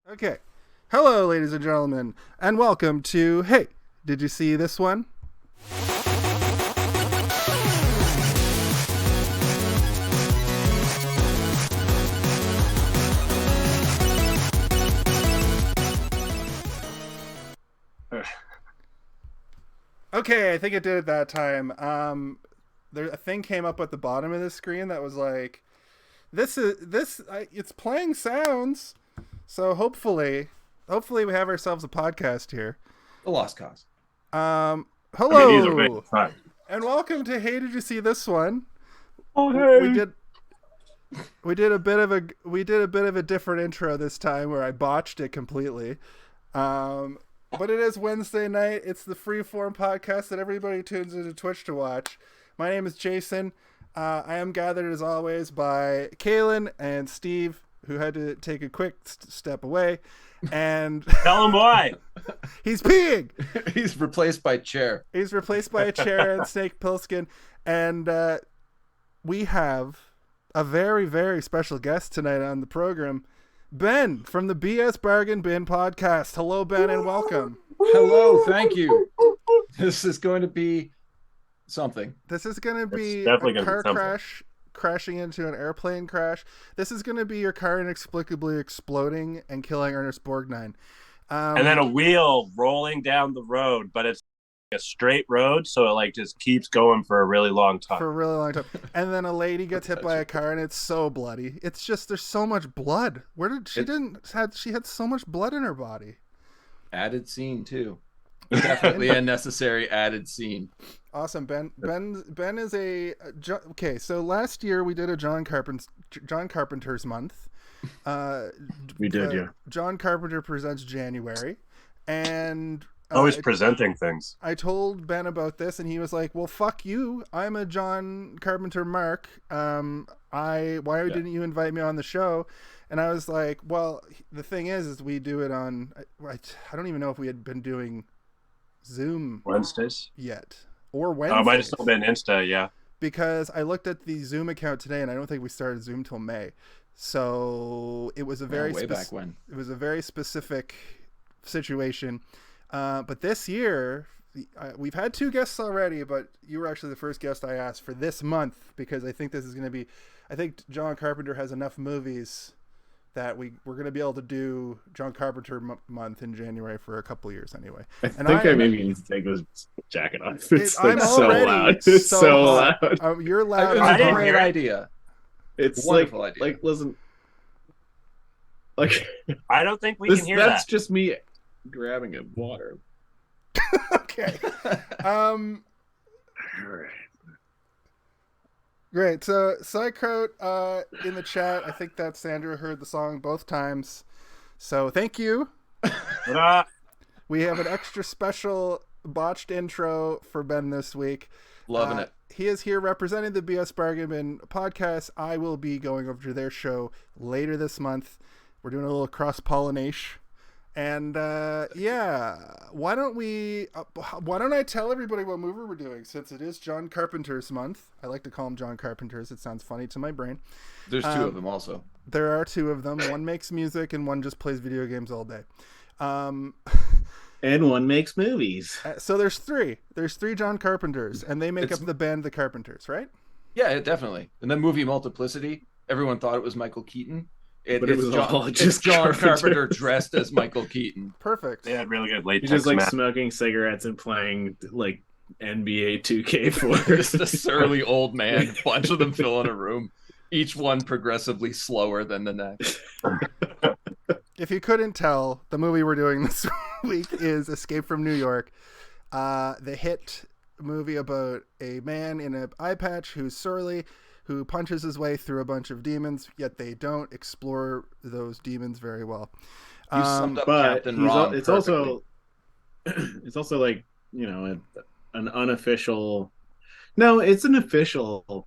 Okay. Hello, ladies and gentlemen, and welcome to Hey, did you see this one? Okay, I think it did it that time. There a thing came up at the bottom of the screen that was like, it's playing sounds. So hopefully we have ourselves a podcast here. A lost cause. Hello, these are great fun. and welcome to Hey, did you see this one? Oh, hey. We did a bit of a different intro this time where I botched it completely. But it is Wednesday night. It's the Freeform podcast that everybody tunes into Twitch to watch. My name is Jason. I am gathered as always by Kaylin and Steve, who had to take a quick step away. And Tell him why. he's peeing. He's replaced by Chair. He's replaced by a chair and Snake Plissken. And we have a very, very special guest tonight on the program. Ben from the BS Bargain Bin podcast. Hello, Ben, and welcome. Hello, thank you. This is going to be something. This is going to be definitely a gonna be car something. crash crashing into an airplane crash. This is going to be your car inexplicably exploding and killing Ernest Borgnine. And then a wheel rolling down the road, but it's a straight road, so it like just keeps going for a really long time. for a really long time. And then a lady gets hit by a car and it's so bloody. It's just there's so much blood. Where did she had so much blood in her body? Added scene too. Definitely a necessary added scene. Awesome, Ben. Ben is okay. So last year we did a John Carpenter's month. We did, yeah. John Carpenter presents January, and Always presenting things. I told Ben about this, and he was like, "Well, fuck you. I'm a John Carpenter mark. Why didn't you invite me on the show?" And I was like, "Well, the thing is we do it on. I don't even know if we had been doing Zoom Wednesdays. yet or Oh, Wednesdays. it might have still been Insta, yeah. Because I looked at the Zoom account today, and I don't think we started Zoom till May. So it was a very way back when. It was a very specific situation. But this year, we've had two guests already, but you were actually the first guest I asked for this month because I think this is going to be. I think John Carpenter has enough movies that we're going to be able to do John Carpenter month in January for a couple years anyway. I think I maybe need to take this jacket off. It's I'm like so already loud. It's so hot. loud. You're loud. It I was a didn't great hear it. idea. It's Wonderful like, idea. like listen, like I don't think we this, can hear that's that. just me grabbing a water. Okay. All right. Great. So Psychroat in the chat, I think that Sandra heard the song both times. So thank you. But, We have an extra special botched intro for Ben this week. Loving it. He is here representing the BS Bargain Bin podcast. I will be going over to their show later this month. We're doing a little cross-pollination. And yeah, why don't I tell everybody what movie we're doing since it is John Carpenter's month. I like to call him John Carpenter's. It sounds funny to my brain. There's two of them also. There are two of them. One makes music and one just plays video games all day. And one makes movies. So there's three. There's three John Carpenters, and they make up the band The Carpenters, right? Yeah, definitely. And the movie Multiplicity, everyone thought it was Michael Keaton. But it was all it's just John Carpenter. Carpenter dressed as Michael Keaton. Perfect. they had really good He's latex just like masks. smoking cigarettes and playing like NBA 2K4. Just a surly old man, a bunch of them fill in a room, each one progressively slower than the next. If you couldn't tell, the movie we're doing this week is Escape from New York, the hit movie about a man in an eye patch who's surly, who punches his way through a bunch of demons, yet they don't explore those demons very well. You summed up But Captain Ron it's perfectly. also it's also like, you know, an unofficial. No, it's an official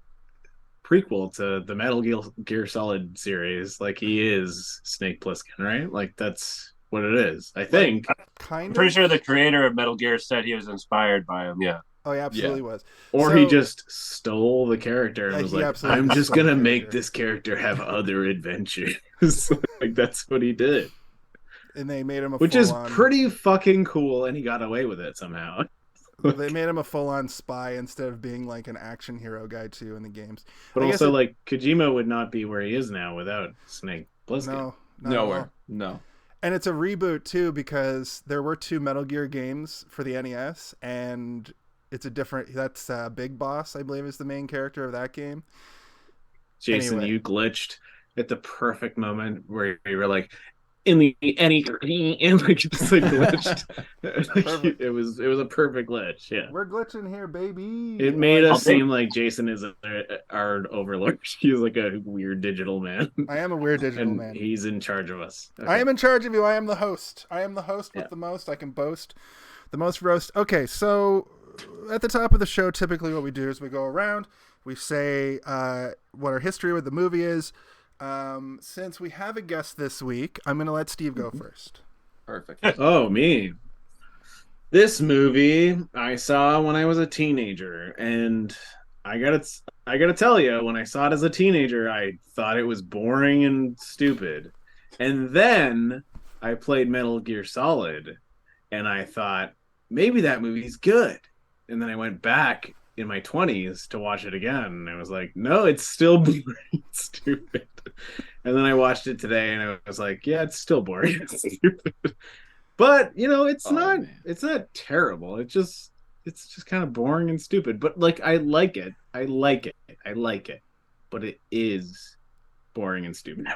prequel to the Metal Gear Solid series. Like, he is Snake Plissken, right? Like, that's what it is, I think. Kind I'm of. pretty sure the creator of Metal Gear said he was inspired by him, yeah. Oh, he absolutely was. Or So- he just stole the character and Yeah, was he like, absolutely I'm just stole the gonna make character. this character have other adventures. Like, that's what he did. And they made him a which is full-on... pretty fucking cool, and he got away with it somehow. They made him a full-on spy instead of being like an action hero guy too in the games. But also, like, Kojima would not be where he is now without Snake Plissken. No, nowhere. No. And it's a reboot too because there were 2 Metal Gear games for the NES, and it's a different. That's Big Boss, I believe, is the main character of that game. Jason, Anyway. you glitched at the perfect moment where you were like, in the any and like just like glitched. Like, it was a perfect glitch. Yeah, We're glitching here, baby. it made us seem like Jason is our overlord. He's like a weird digital man. I am a weird digital and man. He's in charge of us. Okay. I am in charge of you. I am the host. I am the host with the most. I can boast the most roast. Okay, so at the top of the show, typically what we do is we go around. We say what our history with the movie is. Since we have a guest this week, I'm going to let Steve go first. Perfect. Oh, me. This movie I saw when I was a teenager, and I gotta tell you, when I saw it as a teenager, I thought it was boring and stupid. And then I played Metal Gear Solid, and I thought, maybe that movie's good. And then I went back in my 20s to watch it again, and I was like, no, it's still boring and stupid. And then I watched it today, and I was like, yeah, it's still boring and stupid. But, you know, it's not terrible. It's just kind of boring and stupid. But, like, I like it. But it is boring and stupid.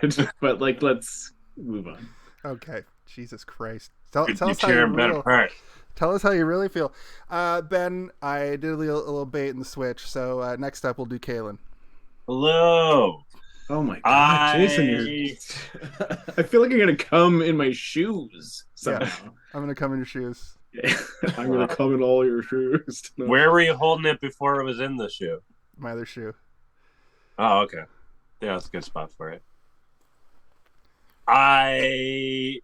But, like, let's move on. Okay. Jesus Christ. Tell us how you really feel. Ben, I did a little bait in the switch. So next up, we'll do Kalen. Hello. Oh my God, Jason! I feel like you're gonna come in my shoes somehow. Yeah, I'm gonna come in your shoes. I'm gonna come in all your shoes. Where were you holding it before it was in the shoe? My other shoe. Oh, okay. Yeah, that's a good spot for it. I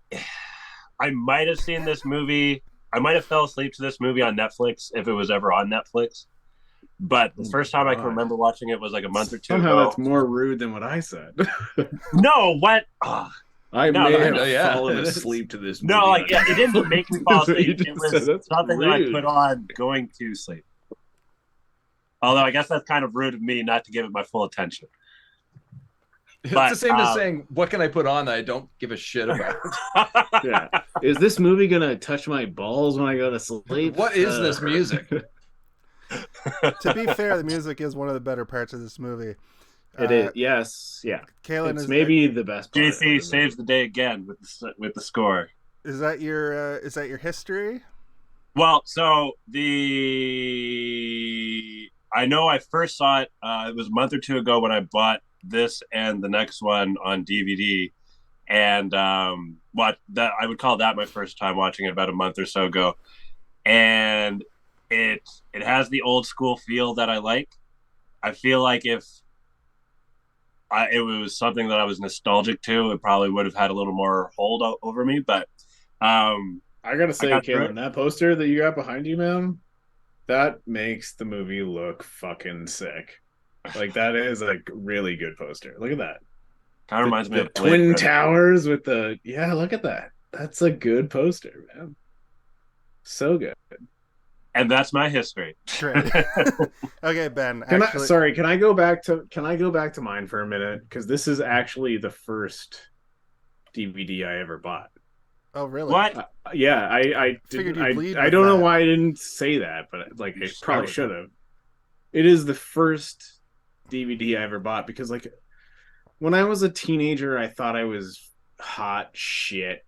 might have seen this movie. I might have fell asleep to this movie on Netflix if it was ever on Netflix. But the first time I can remember watching it was like a month or two Somehow ago. That's more rude than what I said. No, what? I may have fallen asleep to this movie. No, like, it didn't make me fall asleep. It was something that I put on going to sleep. Although I guess that's kind of rude of me not to give it my full attention. It's the same as saying, what can I put on that I don't give a shit about? Yeah. Is this movie going to touch my balls when I go to sleep? What is this music? To be fair, the music is one of the better parts of this movie. It is. Yes. Yeah. Kalen it's is maybe the best part. JC saves the day again with the score. Is that your history? Well, so I know I first saw it. It was a month or two ago when I bought this and the next one on DVD, and I would call that my first time watching it about a month or so ago, and it has the old school feel that I like. I feel like if it was something that I was nostalgic to, it probably would have had a little more hold over me. But I gotta say, Caitlin, that poster that you got behind you, man, that makes the movie look fucking sick. Like, that is a really good poster. Look at that. Kind of reminds me of Twin Towers with the look at that. That's a good poster, man. So good. And that's my history. Great. Okay, Ben. Can I go back to mine for a minute? Because this is actually the first DVD I ever bought. Oh, really? What? Yeah, I Figured didn't. you'd lead I with don't know that. why I didn't say that, but like I probably should have. It is the first DVD I ever bought because, like, when I was a teenager, I thought I was hot shit.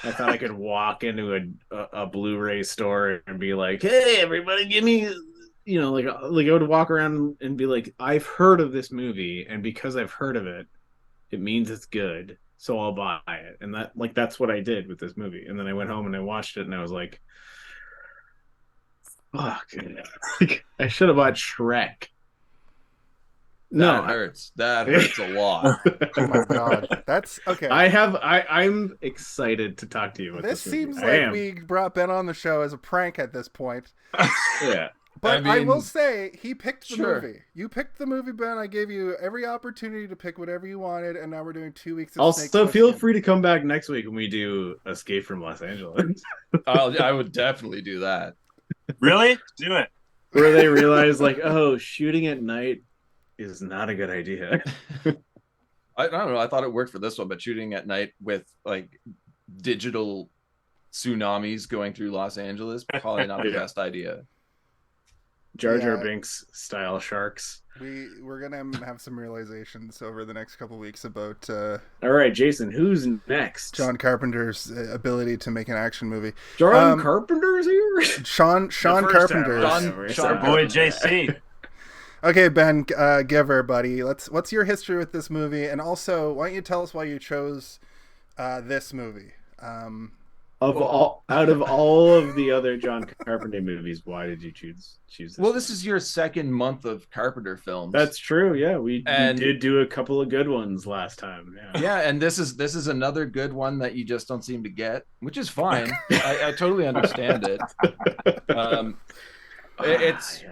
I thought I could walk into a Blu-ray store and be like, "Hey, everybody, give me," you know, like I would walk around and be like, "I've heard of this movie, and because I've heard of it, it means it's good, so I'll buy it." And that's what I did with this movie. And then I went home and I watched it, and I was like, "Fuck, I should have bought Shrek." That hurts. That hurts a lot. Oh my God, that's okay. I'm excited to talk to you about This this seems movie. like we brought Ben on the show as a prank at this point. Yeah. But I will say, he picked the Sure. movie. You picked the movie, Ben. I gave you every opportunity to pick whatever you wanted, and now we're doing 2 weeks of Also, Snake feel Plissken. free to come back next week when we do Escape from Los Angeles. I would definitely do that. Really? Do it. Where they realize, like, oh, shooting at night is not a good idea. I don't know. I thought it worked for this one, but shooting at night with like digital tsunamis going through Los Angeles, probably not the Yeah. best idea. Jar Jar Yeah. Binks style sharks. We're gonna have some realizations over the next couple weeks about All right, Jason, who's next? John Carpenter's ability to make an action movie. John Carpenter's here? Sean Carpenter. Sean Our boy JC. Okay, Ben, Giver, buddy. What's your history with this movie? And also, why don't you tell us why you chose this movie? Out of all of the other John Carpenter movies, why did you choose this? Well, this is your second month of Carpenter films. That's true. Yeah, we did do a couple of good ones last time. Yeah, and this is another good one that you just don't seem to get, which is fine. I totally understand it.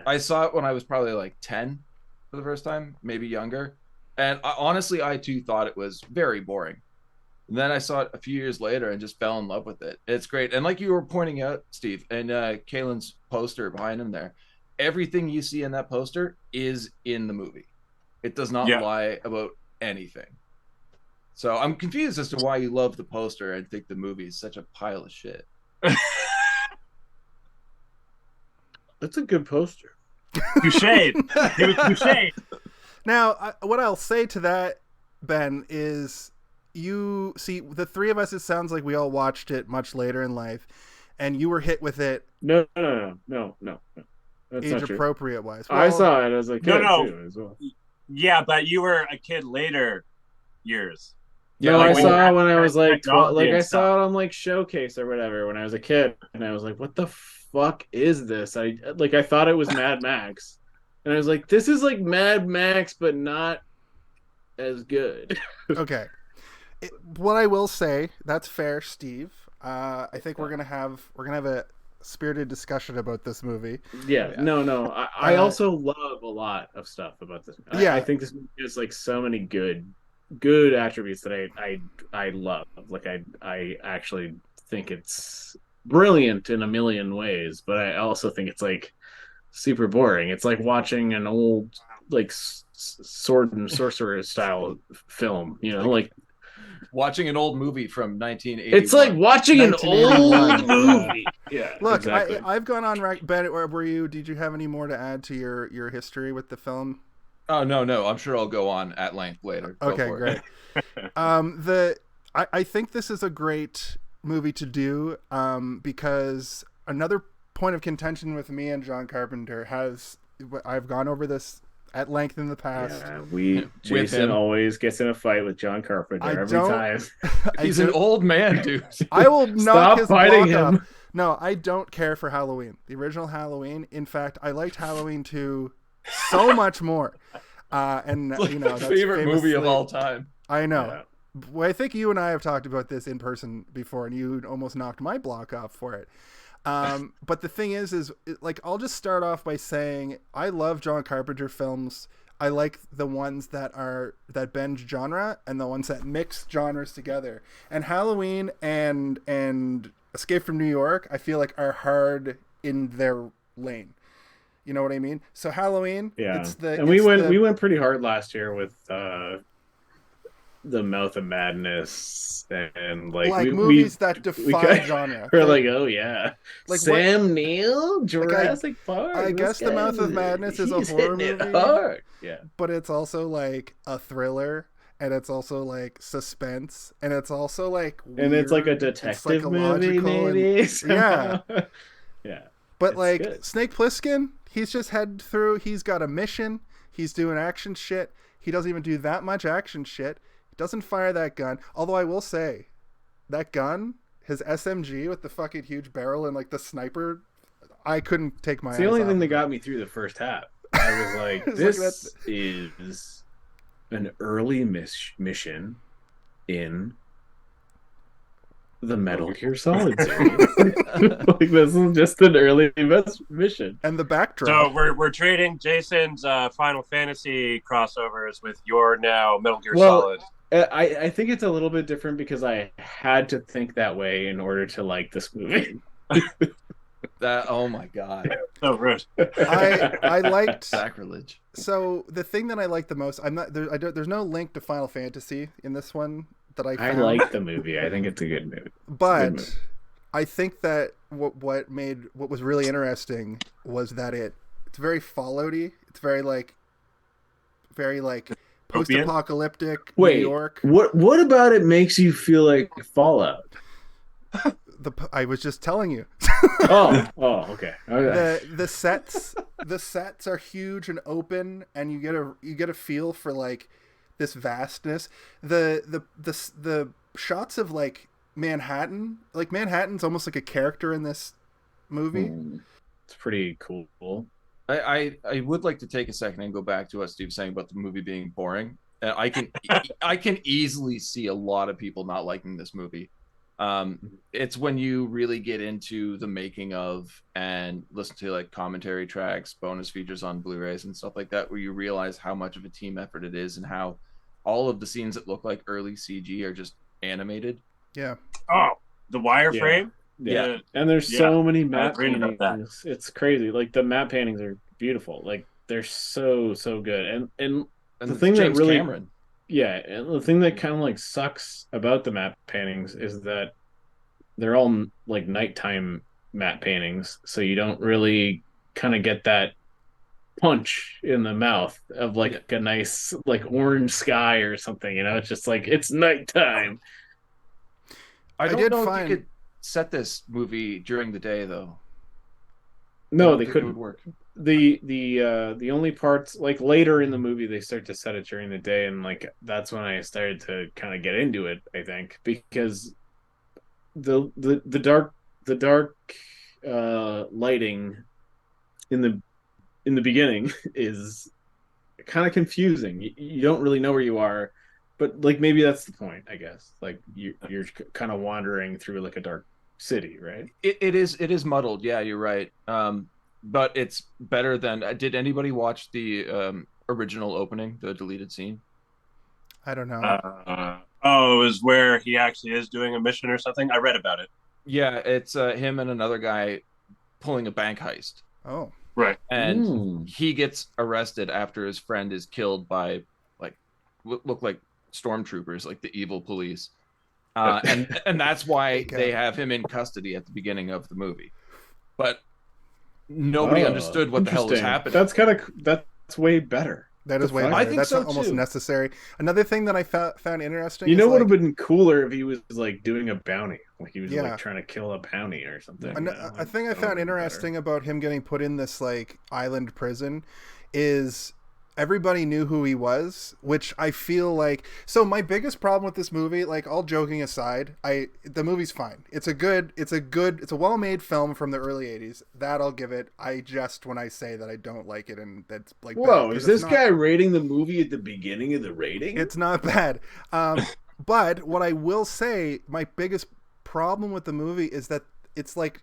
I saw it when I was probably like 10 for the first time, maybe younger, and honestly, I too thought it was very boring. And then I saw it a few years later and just fell in love with it. It's great. And like you were pointing out, Steve, and Kalen's poster behind him there, everything you see in that poster is in the movie. It does not lie about anything. So I'm confused as to why you love the poster and think the movie is such a pile of shit. That's a good poster. Touche. He was touche. Now, what I'll say to that, Ben, is you see the three of us. It sounds like we all watched it much later in life, and you were hit with it. No. That's age appropriate wise. I saw it as a kid too, as well. Yeah, but you were a kid later years. Yeah, I saw it when I was like 12. Like I stuff. saw it on like Showcase or whatever when I was a kid, and I was like, "What the fuck is this?" I thought it was Mad Max, and I was like, "This is like Mad Max, but not as good." Okay. What I will say, that's fair, Steve. I think we're gonna have a spirited discussion about this movie. Yeah. No. I also love a lot of stuff about this. Yeah. I think this movie has like so many good attributes that I love. Like I actually think it's brilliant in a million ways, but I also think it's like super boring. It's like watching an old like sword and sorcerer style film, you know, like watching an old movie from 1980. It's like watching an old movie. Yeah. Look, exactly. I've gone on Ben. Did you have any more to add to your history with the film? Oh no. I'm sure I'll go on at length later. Okay, great. I think this is a great movie to do because another point of contention with me and John Carpenter I've gone over this at length in the past. Yeah, Jason always gets in a fight with John Carpenter every time. He's an old man, dude. I will knock his fighting block him. off. No, I don't care for Halloween. The original Halloween. In fact, I liked Halloween 2 so much more. And like that's favorite movie of all time. I know. Yeah. Well, I think you and I have talked about this in person before, and you almost knocked my block off for it. But the thing is like, I'll just start off by saying I love John Carpenter films. I like the ones that bend genre and the ones that mix genres together. And Halloween and Escape from New York, I feel like are hard in their lane. You know what I mean? So Halloween, yeah. We went pretty hard last year with the Mouth of Madness and like movies that defy genre. We're like, oh yeah, like Sam Neill, Jurassic Park. I guess the Mouth of Madness is a horror movie, yeah, but it's also like a thriller, and it's also like suspense, and it's also like weird, and it's like a detective movie, maybe. Yeah, yeah. But like good. Snake Plissken, he's just heading through. He's got a mission. He's doing action shit. He doesn't even do that much action shit. Doesn't fire that gun. Although I will say, that gun, his SMG with the fucking huge barrel and like the sniper, I couldn't take my eyes off. It's the only thing that got me through the first half. I was like, this is an early mission in the Metal Gear Solid series. Like, this is just an early mission. And the backdrop. So we're trading Jason's Final Fantasy crossovers with your now Metal Gear Well, Solid. I think it's a little bit different because I had to think that way in order to like this movie. Oh my god, So rude. I liked. sacrilege. So the thing that I like the most, I'm not there. There's no link to Final Fantasy in this one that I I found. like the movie. I think it's a good movie. But movie. I think that what was really interesting was that it's very Fallouty. It's very like post-apocalyptic New Wait, York. what about it makes you feel like Fallout? I was just telling you. Oh, okay. The sets are huge and open, and you get a feel for like this vastness. The shots of like Manhattan's almost like a character in this movie. It's pretty cool. I would like to take a second and go back to what Steve was saying about the movie being boring. I can easily see a lot of people not liking this movie. It's when you really get into the making of and listen to like commentary tracks, bonus features on Blu-rays and stuff like that, where you realize how much of a team effort it is and how all of the scenes that look like early CG are just animated. Yeah. Oh, the wireframe. Yeah. And there's so many map about that. paintings. It's crazy. Like the map paintings are beautiful. Like they're so good. And the thing James that really Cameron. Yeah, and the thing that kind of like sucks about the matte paintings is that they're all like nighttime matte paintings, so you don't really kind of get that punch in the mouth of like a nice like orange sky or something. You know, it's just like it's nighttime. I don't know if you could set this movie during the day though. No, they couldn't. It would work. The only parts like later in the movie they start to set it during the day, and like that's when I started to kind of get into it, I think, because the dark lighting in the beginning is kind of confusing. You don't really know where you are, but like maybe that's the point, I guess. Like you're kind of wandering through like a dark city, right? It is muddled. Yeah, you're right. But it's better than. Did anybody watch the original opening, the deleted scene? I don't know. It was where he actually is doing a mission or something. I read about it. Yeah, it's him and another guy pulling a bank heist. Oh, right. And he gets arrested after his friend is killed by like look like stormtroopers, like the evil police. And that's why they have him in custody at the beginning of the movie. But nobody understood what the hell was happening. That's way better. That is way better. I think that's so almost too. necessary. Another thing that I found interesting. You know what like, would have been cooler if he was like doing a bounty, like he was like trying to kill a bounty or something. A thing I found interesting about him getting put in this like island prison is everybody knew who he was, which I feel like. So my biggest problem with this movie, like all joking aside, the movie's fine. It's a well-made film from the early '80s. That I'll give it. I just when I say that I don't like it, and that's like, whoa, is this guy rating the movie at the beginning of the rating? It's not bad. But what I will say, my biggest problem with the movie is that it's like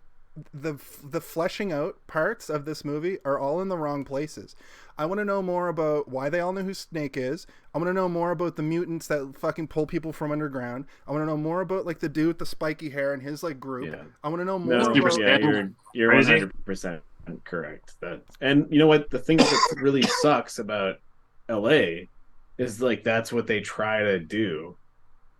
the fleshing out parts of this movie are all in the wrong places. I want to know more about why they all know who Snake is. I want to know more about the mutants that fucking pull people from underground. I want to know more about like the dude with the spiky hair and his like group. Yeah. I want to know more about... You're 100% correct. And you know what? The thing that really sucks about LA is like that's what they try to do.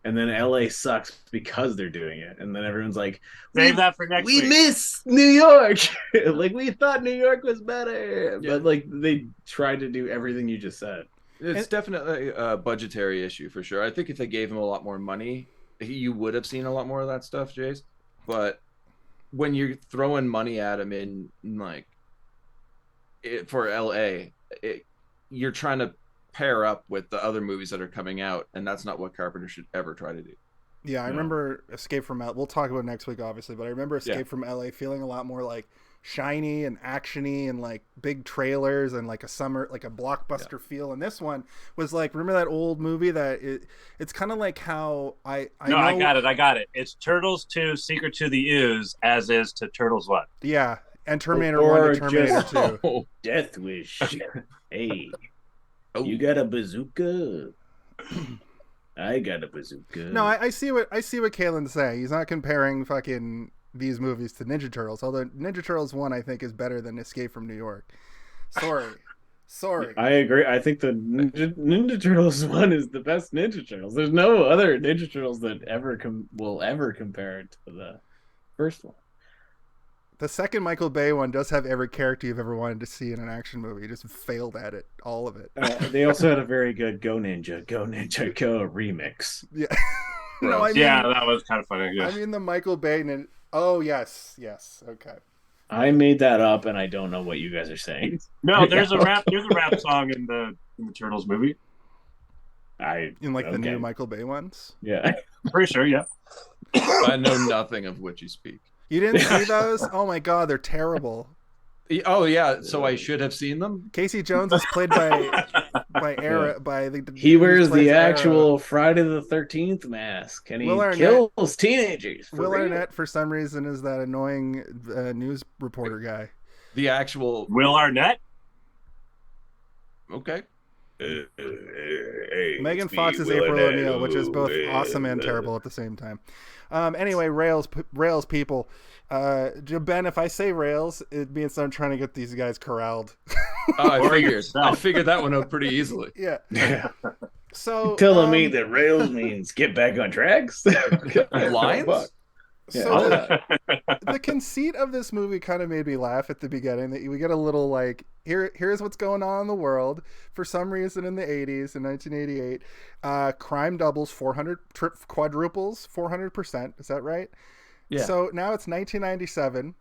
And then LA sucks because they're doing it. And then everyone's like, save that for next week. We miss New York. Like we thought New York was better. Yeah. But like they tried to do everything you just said. It's definitely a budgetary issue for sure. I think if they gave him a lot more money, you would have seen a lot more of that stuff, Jace. But when you're throwing money at him in like for LA, you're trying to pair up with the other movies that are coming out, and that's not what Carpenter should ever try to do. Yeah, I remember Escape from LA. We'll talk about it next week, obviously, but I remember Escape from LA feeling a lot more like shiny and actiony and like big trailers and like a blockbuster feel. And this one was like, remember that old movie it's kind of like how I got it. It's Turtles 2 Secret to the Ooze as is to Turtles 1. Yeah. And Terminator 1 to Terminator 2. Death Wish. Hey, you got a bazooka? I got a bazooka. No, I see what Kalen's saying. He's not comparing fucking these movies to Ninja Turtles, although Ninja Turtles 1 I think is better than Escape from New York. Sorry. I agree. I think the Ninja Turtles 1 is the best Ninja Turtles. There's no other Ninja Turtles that will ever compare it to the first one. The second Michael Bay one does have every character you've ever wanted to see in an action movie. He just failed at it, all of it. They also had a very good Go Ninja Go remix. Yeah. That was kind of funny. Yeah. I mean the Michael Bay. Oh yes, okay. I made that up, and I don't know what you guys are saying. No, there's a rap song in the Turtles movie. The new Michael Bay ones. Yeah, I'm pretty sure. Yeah. I know nothing of which you speak. You didn't see those? Oh my god, they're terrible. Oh yeah, so I should have seen them. Casey Jones is played by he wears the actual Friday the 13th mask, and he kills teenagers. Will Arnett, for some reason, is that annoying news reporter guy. The actual Will Arnett. Okay. Megan Fox is April O'Neil, which is both awesome and terrible at the same time. Anyway, Rails people. Ben, if I say Rails, it means I'm trying to get these guys corralled. I figured that one out pretty easily. Yeah. So telling me that Rails means get back on tracks? Lines? So the conceit of this movie kind of made me laugh at the beginning. That we get a little like, here's what's going on in the world. For some reason in the 80s, in 1988, crime doubles, quadruples 400%. Is that right? Yeah. So now it's 1997.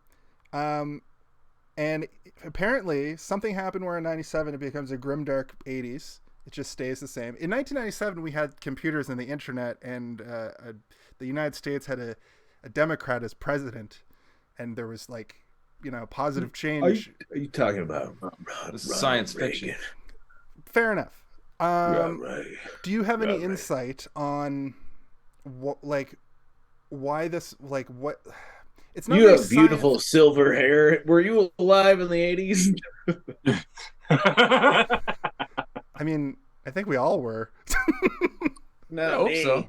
And apparently something happened where in 97 it becomes a grimdark 80s. It just stays the same. In 1997, we had computers and the internet, and the United States had a Democrat as president, and there was positive change. Are you talking about this is science fiction? Fair enough. Right. Do you have any insight on why this what? It's not. You have beautiful silver hair. Were you alive in the 80s? I mean, I think we all were. No, I hope so.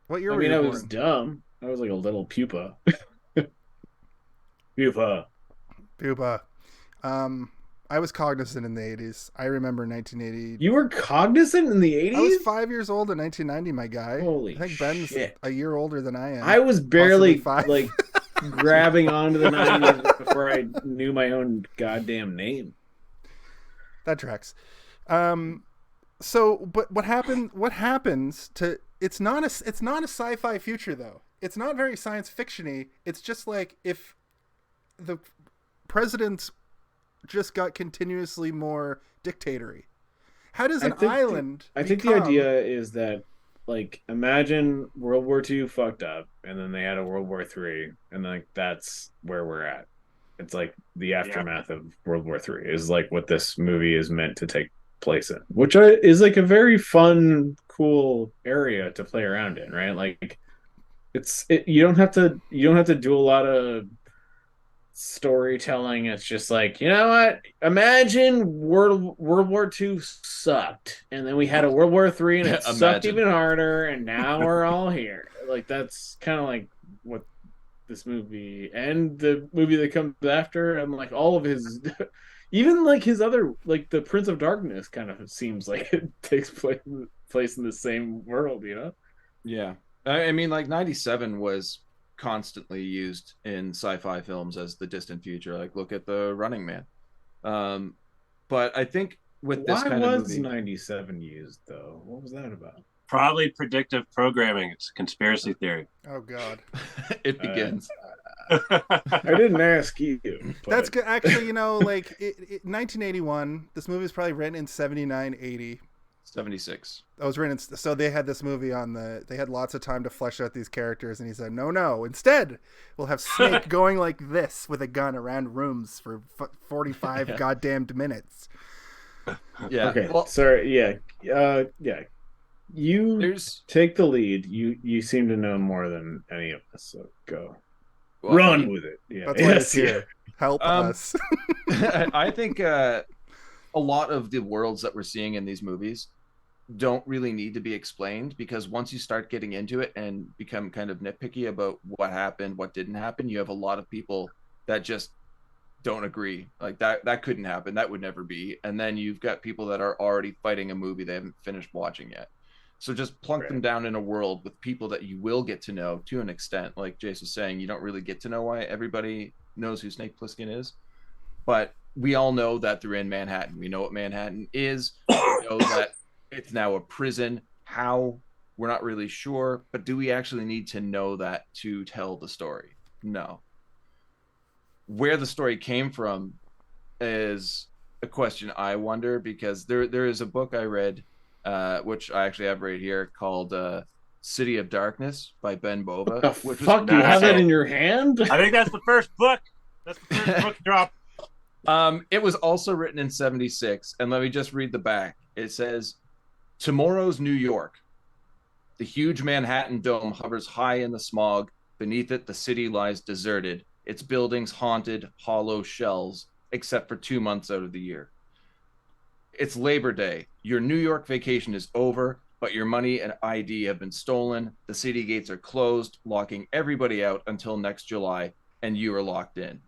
What year were you born? I was dumb. I was like a little pupa. Pupa. I was cognizant in the 80s. I remember 1980. You were cognizant in the 80s? I was 5 years old in 1990, my guy. Holy I think Ben's shit. a year older than I am. I was barely grabbing onto the 90s before I knew my own goddamn name. That tracks. But what happens to it's not a sci-fi future though. It's not very science fiction-y. It's just like if the presidents just got continuously more dictatory. How does an island I think the idea is that imagine World War II fucked up and then they had a World War III and that's where we're at. It's like the aftermath of World War III is what this movie is meant to take place in, which is a very fun, cool area to play around in, right? You don't have to do a lot of storytelling. It's just you know what? Imagine World War II sucked, and then we had a World War III, and it sucked even harder, and now we're all here. That's kind of what this movie and the movie that comes after, and all of his, even his other, the Prince of Darkness, kind of seems like it takes place in the same world, you know? Yeah, I mean, 97 was constantly used in sci-fi films as the distant future. Look at The Running Man. But I think with this kind of movie, 97 used though? What was that about? Probably predictive programming. It's a conspiracy theory. Oh God. It begins. I didn't ask you. But... That's good. Actually, 1981. This movie was probably written in 79, 80. 76. I was written. So they had this movie on the. They had lots of time to flesh out these characters, and he said, "No. Instead, we'll have Snake going like this with a gun around rooms for 45 goddamned minutes." Yeah. Okay. Well, Sorry. Yeah. Yeah. You there's take the lead. You seem to know more than any of us. So go. well, Run with it. Yeah. That's why he's here. Help us. I think a lot of the worlds that we're seeing in these movies don't really need to be explained, because once you start getting into it and become kind of nitpicky about what happened, what didn't happen, you have a lot of people that just don't agree. Like that couldn't happen. That would never be. And then you've got people that are already fighting a movie they haven't finished watching yet. So just plunk them down in a world with people that you will get to know to an extent. Like Jace was saying, you don't really get to know why everybody knows who Snake Plissken is. But we all know that they're in Manhattan. We know what Manhattan is. We know that it's now a prison. How? We're not really sure. But do we actually need to know that to tell the story? No. Where the story came from is a question I wonder, because there is a book I read, which I actually have right here, called City of Darkness by Ben Bova. What the fuck? You have that in your hand? I think that's the first book. That's the first book drop. It was also written in 76, and let me just read the back. It says, "Tomorrow's New York. The huge Manhattan dome hovers high in the smog. Beneath it, the city lies deserted, its buildings haunted, hollow shells, except for 2 months out of the year. It's Labor Day. Your New York vacation is over, but your money and ID have been stolen. The city gates are closed, locking everybody out until next July, and you are locked in.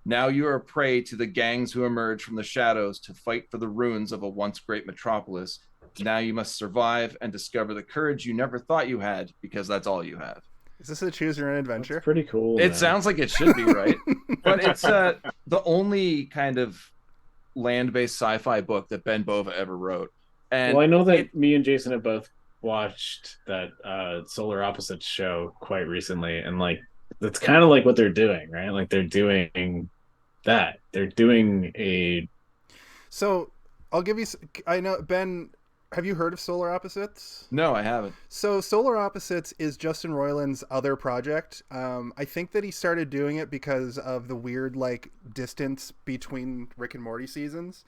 Now you are a prey to the gangs who emerge from the shadows to fight for the ruins of a once great metropolis. Now you must survive and discover the courage you never thought you had, because that's all you have." Is this a choose your own adventure? That's pretty cool. It man. sounds like it should be, right? But it's the only kind of land-based sci-fi book that Ben Bova ever wrote. And well, I know that me and Jason have both watched that Solar Opposites show quite recently, and like that's kind of like what they're doing, right? Like they're doing that. They're doing a. So I'll give you. I know, Ben. Have you heard of Solar Opposites? No, I haven't. So Solar Opposites is Justin Roiland's other project. I think that he started doing it because of the weird like distance between Rick and Morty seasons.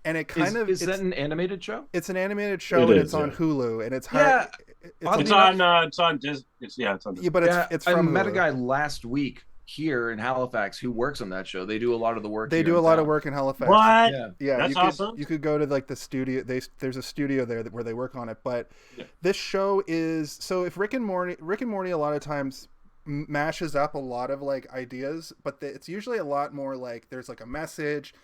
And it kind of is that an animated show? It's an animated show, and it's on Hulu, and it's hard. It's on Disney. It's on Disney. Yeah, but it's from I Hulu. met a guy last week here in Halifax who works on that show. They do a lot of the work. They do a lot of work in Halifax. What? Yeah, that's awesome. You could go to like the studio. There's a studio there where they work on it. But this show is so if Rick and Morty a lot of times mashes up a lot of like ideas, but it's usually a lot more like there's like a message.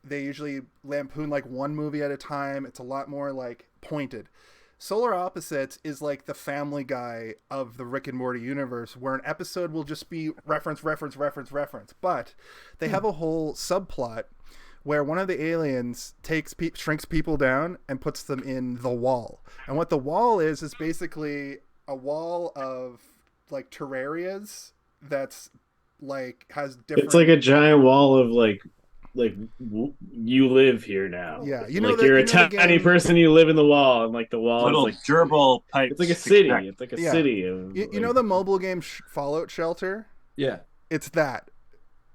They usually lampoon like one movie at a time. It's a lot more like pointed. Solar Opposites is like the Family Guy of the Rick and Morty universe, where an episode will just be reference. But they have a whole subplot where one of the aliens shrinks people down and puts them in the wall. And what the wall is basically a wall of like terrarias that's like has different. It's like a giant wall of like you live here now. Yeah, you're a tiny person. You live in the wall, and like the wall little is like gerbil pipes. It's like a city. It's like a city. Of, you know the mobile game Fallout Shelter? Yeah, it's that,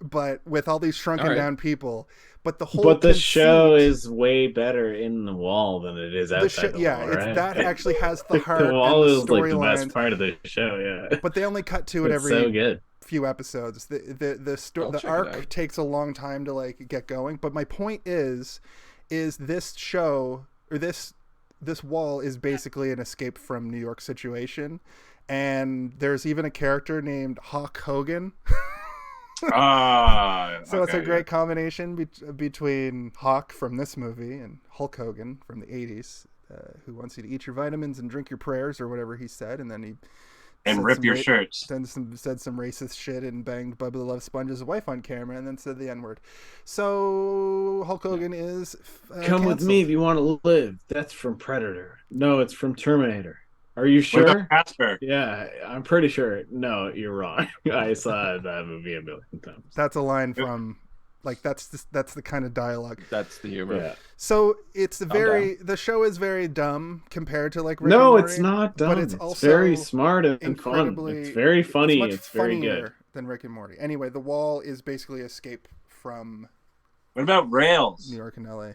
but with all these shrunken down people. But the show is way better in the wall than it is outside the wall. Right? That actually has the heart. The wall and the is like the storyline. best part of the show. Yeah, but they only cut to it every so good. few episodes. The arc takes a long time to like get going. But my point is this show or this wall is basically an escape from New York situation, and there's even a character named Hawk Hogan. So it's a great combination between Hawk from this movie and Hulk Hogan from the 80s, who wants you to eat your vitamins and drink your prayers or whatever he said, and then he rip your shirts. Then said some racist shit and banged Bubba the Love Sponge's wife on camera, and then said the N-word. So Hulk Hogan is Come canceled. with me if you want to live. That's from Predator. No, it's from Terminator. Are you sure? Yeah, I'm pretty sure. No, you're wrong. I saw that movie a million times. That's a line from Like that's the kind of dialogue. That's the humor. Yeah. So it's the show is very dumb compared to like Rick No, and Morty, it's not dumb. but it's also very smart and fun. incredibly. It's very funny. It's much It's very funnier good. than Rick and Morty. Anyway, The Wall is basically escape from What about Rails? New York and LA.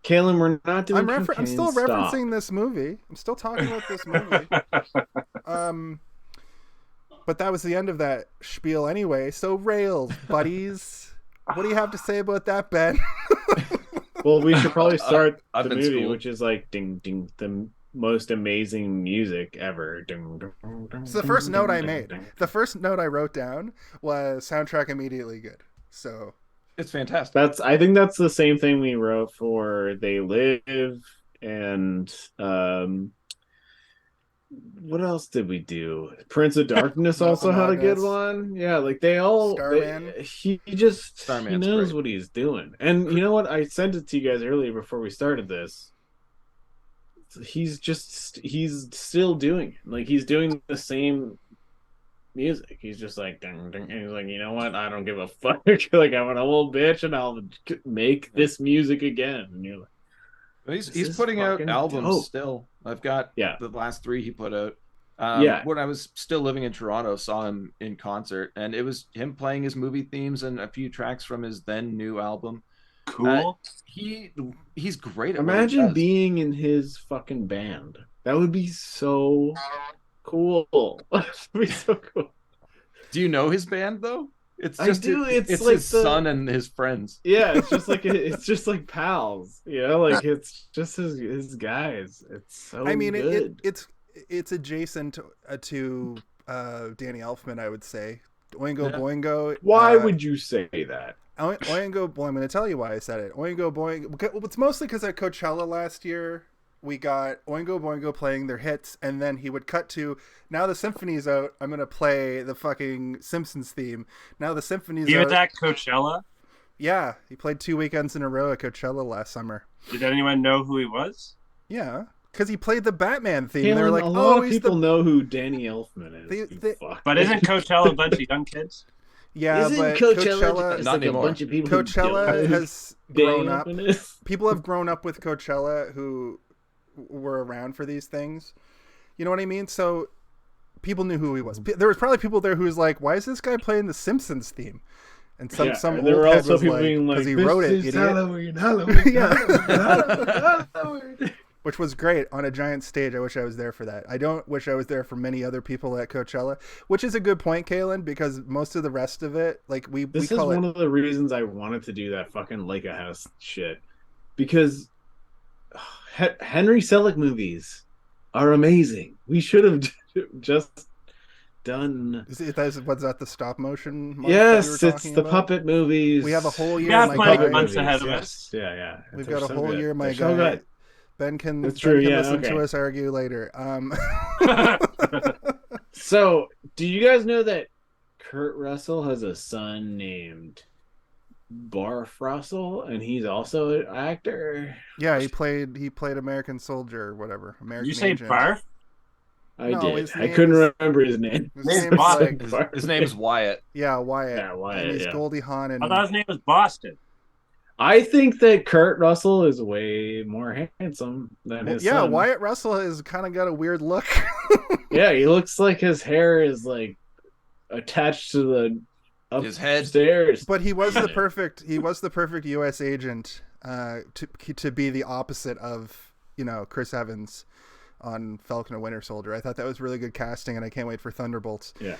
Kalen, we're not doing. I'm still referencing this movie. I'm still talking about this movie. But that was the end of that spiel anyway. So Rails, buddies. What do you have to say about that, Ben? Well, we should probably start I've the been movie, schooled. which is like ding ding, the most amazing music ever. Ding, ding, ding, It's the first note I ding, made. ding. The first note I wrote down was soundtrack immediately good. So It's fantastic. I think that's the same thing we wrote for They Live and what else did we do? Prince of Darkness also had a good Madness. one. Yeah, like they all Starman. he Starman's knows great. what he's doing. And you know what? I sent it to you guys earlier before we started this. He's still doing it. Like he's doing the same music. He's just like ding, ding, and he's like, you know what? I don't give a fuck. Like I'm an old bitch and I'll make this music again. And you're like, He's is putting out fucking albums dope. still. I've got Yeah. the last 3 he put out. Yeah. When I was still living in Toronto, saw him in concert, and it was him playing his movie themes and a few tracks from his then new album. Cool. He's great at what he imagine does. being in his fucking band. That would be so cool. That would be so cool. Do you know his band though? It's I just do. It's like his son and his friends. Yeah, it's just like pals, you know, like it's just his guys. It's so I mean, good. it's adjacent to Danny Elfman, I would say. Oingo Yeah. Boingo. Why would you say that? Oingo? Well, I'm going to tell you why I said it. Oingo Boingo. It's mostly because at Coachella last year we got Oingo Boingo playing their hits, and then he would cut to, now the symphony's out, I'm going to play the fucking Simpsons theme. Now the symphony's You out. at that Coachella? Yeah, he played 2 weekends in a row at Coachella last summer. Did anyone know who he was? Yeah, because he played the Batman theme. Kalen, They were like, a lot oh, of he's people the... know who Danny Elfman is. They- you fuck. But isn't Coachella a bunch of young kids? Yeah, Isn't but Coachella just Not like anymore. a bunch of people who Coachella don't know who has Danny grown up. Elfman is? People have grown up with Coachella who were around for these things. You know what I mean? So people knew who he was. There was probably people there who was like, "Why is this guy playing the Simpsons theme?" And some and there old were head also was people like, being like, because he "This wrote it, is idiot." Halloween, Halloween, Yeah. Halloween. Which was great on a giant stage. I wish I was there for that. I don't wish I was there for many other people at Coachella, which is a good point, Kalen, because most of the rest of it, like we This is call one it. of the reasons I wanted to do that fucking Lake House shit, because Henry Selick movies are amazing. We should have just done. Was that the stop motion? month that we Yes, were it's talking the about? puppet movies. We have a whole year. Yeah, my plenty guy. of months ahead of us. Yeah. We've They're got a so whole good. year, my They're guy. so good. Ben can, That's ben true, can yeah, listen to okay. us argue later. So, do you guys know that Kurt Russell has a son named Barf Russell, and he's also an actor? Yeah, he played American Soldier or whatever. American You say Agent. Barf? I No, did. his I name couldn't is- remember his name. His Name's name's Boston. like, His name's Wyatt. yeah, Wyatt. Yeah, Wyatt, And he's yeah. Goldie Hawn and I thought his name was Boston. I think that Kurt Russell is way more handsome than his yeah, son. Wyatt Russell has kind of got a weird look. Yeah, he looks like his hair is like attached to the His head. upstairs. But he was the perfect U.S. agent to be the opposite of Chris Evans on Falcon and Winter Soldier. I thought that was really good casting, and I can't wait for Thunderbolts. Yeah.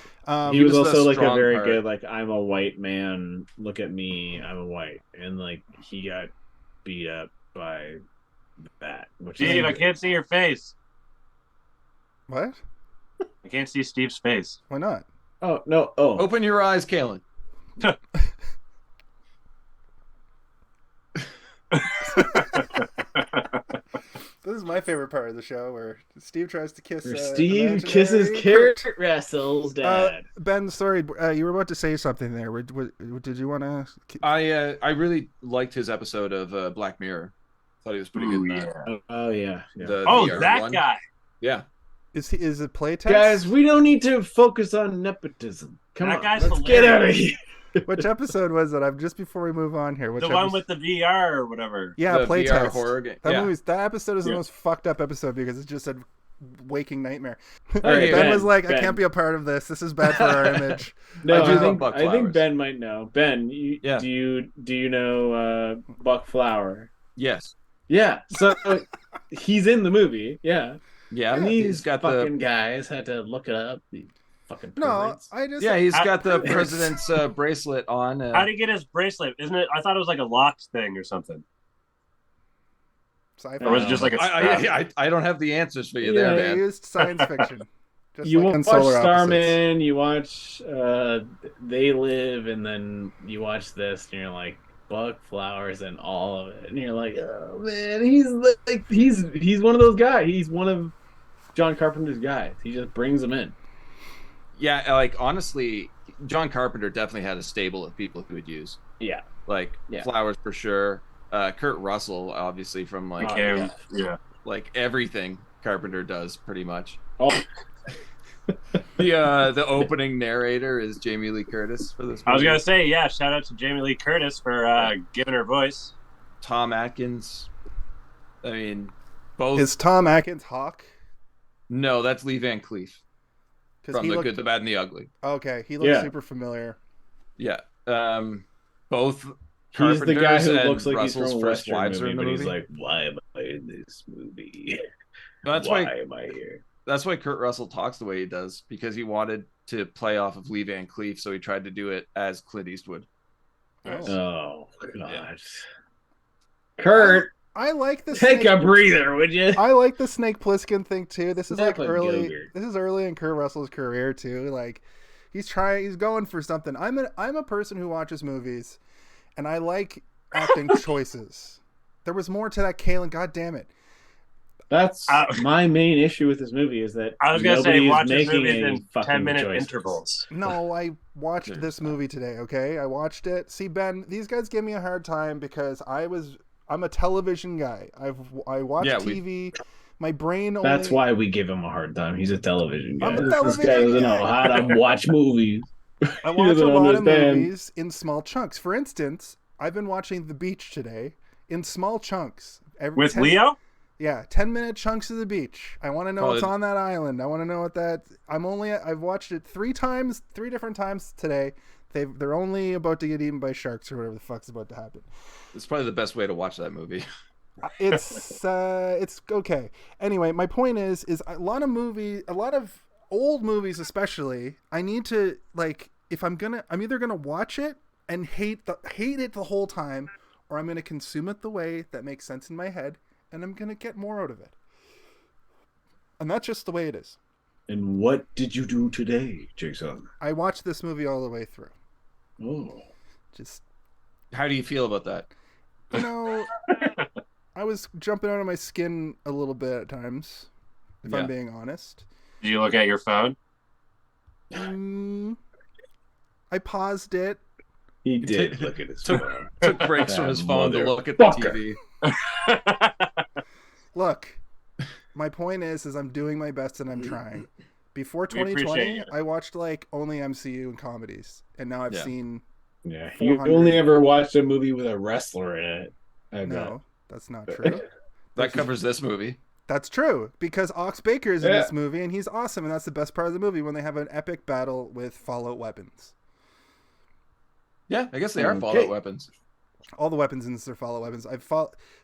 He He was was the also like a strong very part. good, like, I'm a white man, look at me, I'm a white. And like he got beat up by that. Which Steve, I is can't see your face. What? I can't see Steve's face. Why not? Oh no, oh. Open your eyes, Kalen. This is my favorite part of the show, where Steve tries to kiss. Where Steve imaginary kisses Kurt. Kurt Russell's dad. Ben, sorry, you were about to say something there. Did you want to? I really liked his episode of Black Mirror. Thought he was pretty good in that. Oh yeah. The Oh, VR that one. guy. Yeah. Is it playtest? Guys, we don't need to focus on nepotism. Come That on, guy's let's get out of hilarious. here. Which episode was it? I'm just before we move on here. Which The one with the VR or whatever. Yeah, The VR playtest. horror game. That episode is the Yeah. most fucked up episode because it's just a waking nightmare. All right, Ben was like, I Ben. can't be a part of this. This is bad for our image. No, I do love Buck I think Flowers. Ben might know. Ben, Yeah. do you know Buck Flower? Yes. Yeah. So he's in the movie. Yeah. Yeah. And He's these got fucking guys had to look it up. The fucking No, perverts. I just he's got the Perverts. president's bracelet on. How do you get his bracelet? Isn't it? I thought it was like a locked thing or something. sci-fi. Or was it just like a strap? I don't have the answers for you Yeah, there, They man. used science fiction. Just You like in watch Solar Opposites. Starman, you watch They Live, and then you watch this, and you're like, Buck Flowers and all of it, and you're like, oh man, he's one of those guys. He's one of John Carpenter's guys. He just brings them in. Yeah, like honestly, John Carpenter definitely had a stable of people who would use. Yeah. Like Yeah. Flowers for sure. Kurt Russell, obviously, from like like everything Carpenter does pretty much. Oh, The opening narrator is Jamie Lee Curtis for this movie. I was gonna say, yeah. Shout out to Jamie Lee Curtis for giving her voice. Tom Atkins. I mean, both. Is Tom Atkins Hawk? No, that's Lee Van Cleef Because from he The looked Good, the Bad, and the Ugly. okay. He looked Yeah. super familiar. Yeah. Both. he's the guy who Carpenter's and looks like he's Russell's from a first Western wives are movie, in the but he's movie. like, why am I in this movie? That's why why. am I here? That's why Kurt Russell talks the way he does, because he wanted to play off of Lee Van Cleef, so he tried to do it as Clint Eastwood. Oh, God. Yeah. Kurt, I like the take snake, a breather, would you? I like the Snake Plissken thing too. This is like Definitely early. Gogurt. This is early in Kurt Russell's career too. Like he's going for something. I'm a person who watches movies, and I like acting choices. There was more to that, Kalen. God damn it. That's my main issue with this movie is that I was gonna say, nobody is watch this making movie any in fucking 10-minute choices. intervals. No, I watched this movie today. Okay, I watched it. See, Ben, these guys give me a hard time because I'm a television guy. I watch TV. My brain only. That's why we give him a hard time. He's a television guy. I'm a This television guy doesn't know guy. how to watch movies. I watch a doesn't lot of understand. movies in small chunks. For instance, I've been watching The Beach today in small chunks. With Leo? Yeah, 10-minute chunks of the beach. I want to know what's on that island. I want to know what that. I've watched it 3 different times today. They're only about to get eaten by sharks or whatever the fuck's about to happen. It's probably the best way to watch that movie. It's okay. Anyway, my point is a lot of old movies especially, I need to like I'm either gonna watch it and hate it the whole time, or I'm gonna consume it the way that makes sense in my head, and I'm gonna get more out of it. And that's just the way it is. And what did you do today, Jason? I watched this movie all the way through. Oh. Just, How do you feel about that? you know, I was jumping out of my skin a little bit at times, if I'm being honest. Did you look at your phone? I paused it. He did look at his phone. Took breaks from his phone to look at the TV. Look, my point is I'm doing my best and I'm trying. Before We appreciate 2020, you. I watched like only MCU and comedies, and now I've seen. Yeah, you 400. only ever watched a movie with a wrestler in it. I bet. No, that's not true. That covers this movie. That's true because Ox Baker is in this movie and he's awesome, and that's the best part of the movie when they have an epic battle with Fallout weapons. Yeah, I guess they are Fallout weapons. All the weapons in this are Fallout weapons.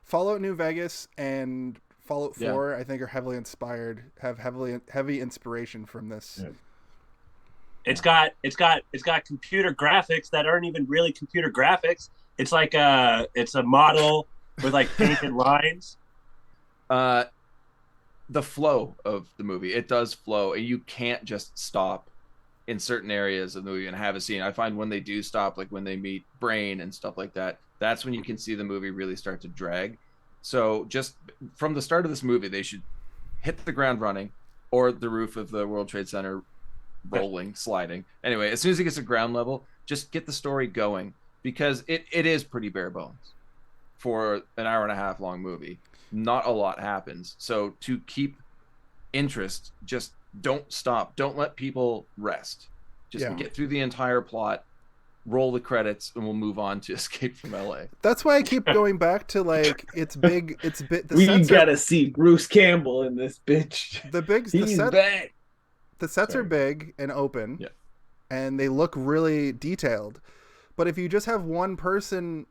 Fallout New Vegas and Fallout 4, I think, are heavily inspired, have heavy inspiration from this. Yeah. It's got computer graphics that aren't even really computer graphics. It's like it's a model with like painted lines. The flow of the movie, it does flow, and you can't just stop in certain areas of the movie and have a scene. I find when they do stop, like when they meet Brain and stuff like that, that's when you can see the movie really start to drag. So just from the start of this movie, they should hit the ground running, or the roof of the World Trade Center rolling, sliding. Anyway, as soon as it gets to ground level, just get the story going, because it is pretty bare bones for an hour and a half long movie. Not a lot happens. So to keep interest, just don't stop. Don't let people rest. Just get through the entire plot roll the credits, and we'll move on to Escape from LA. That's why I keep going back to like it's big. We gotta see Bruce Campbell in this bitch. The sets are big and open, and they look really detailed. But if you just have one person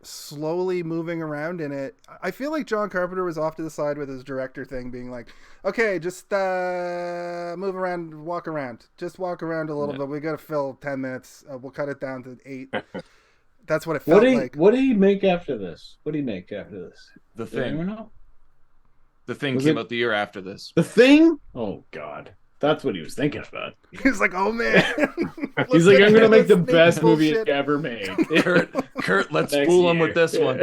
slowly moving around in it, I feel like John Carpenter was off to the side with his director thing, being like, okay, just move around, walk around, just walk around a little bit. We got to fill 10 minutes. We'll cut it down to 8. That's what it felt like. What did he make after this? The Thing. The Thing Was came it- out the year after this. The Thing? Oh, God. That's what he was thinking about. He's like, oh man. He's like, I'm going to make the Snake best movie bullshit. ever made. Kurt, let's Next fool him year. with this one.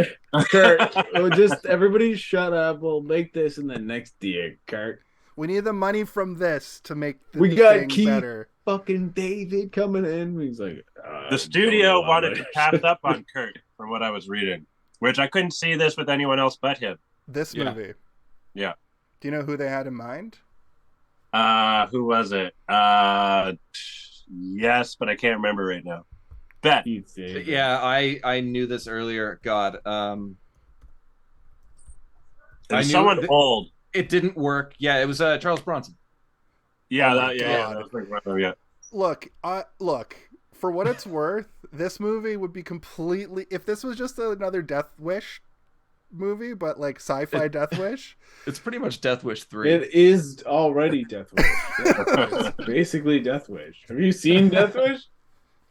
Kurt, just everybody shut up. We'll make this in the next year, Kurt. We need the money from this to make the We got thing Keith better. fucking David coming in. He's like, The studio wanted to pass up on Kurt, from what I was reading, which I couldn't see this with anyone else but him. This movie. Yeah. Do you know who they had in mind? Who was it? Yes, but I can't remember right now. Bet. Yeah, I knew this earlier. God, There's someone old. It didn't work. Yeah, it was Charles Bronson. Yeah, Oh that my that God. was like, yeah. Look. For what it's worth, this movie would be completely. If this was just another Death Wish movie, but like sci-fi Death Wish, It's pretty much Death Wish 3. It is already Death Wish. It's basically Death Wish. Have you seen Death Wish?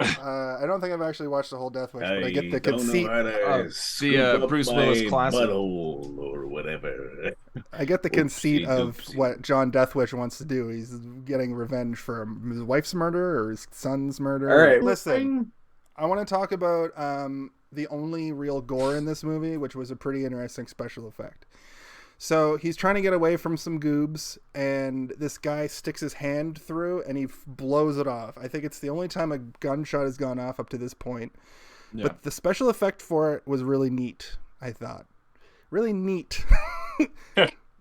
I don't think I've actually watched the whole Death Wish, but I get the conceit. Bruce Willis classic. Or whatever. I get the conceit of Oopsie. what John Deathwish wants to do. He's getting revenge for his wife's murder or his son's murder. All right, Listen, I want to talk about the only real gore in this movie, which was a pretty interesting special effect. So he's trying to get away from some goobs, and this guy sticks his hand through, and he blows it off. I think it's the only time a gunshot has gone off up to this point. Yeah. But the special effect for it was really neat, I thought. Really neat.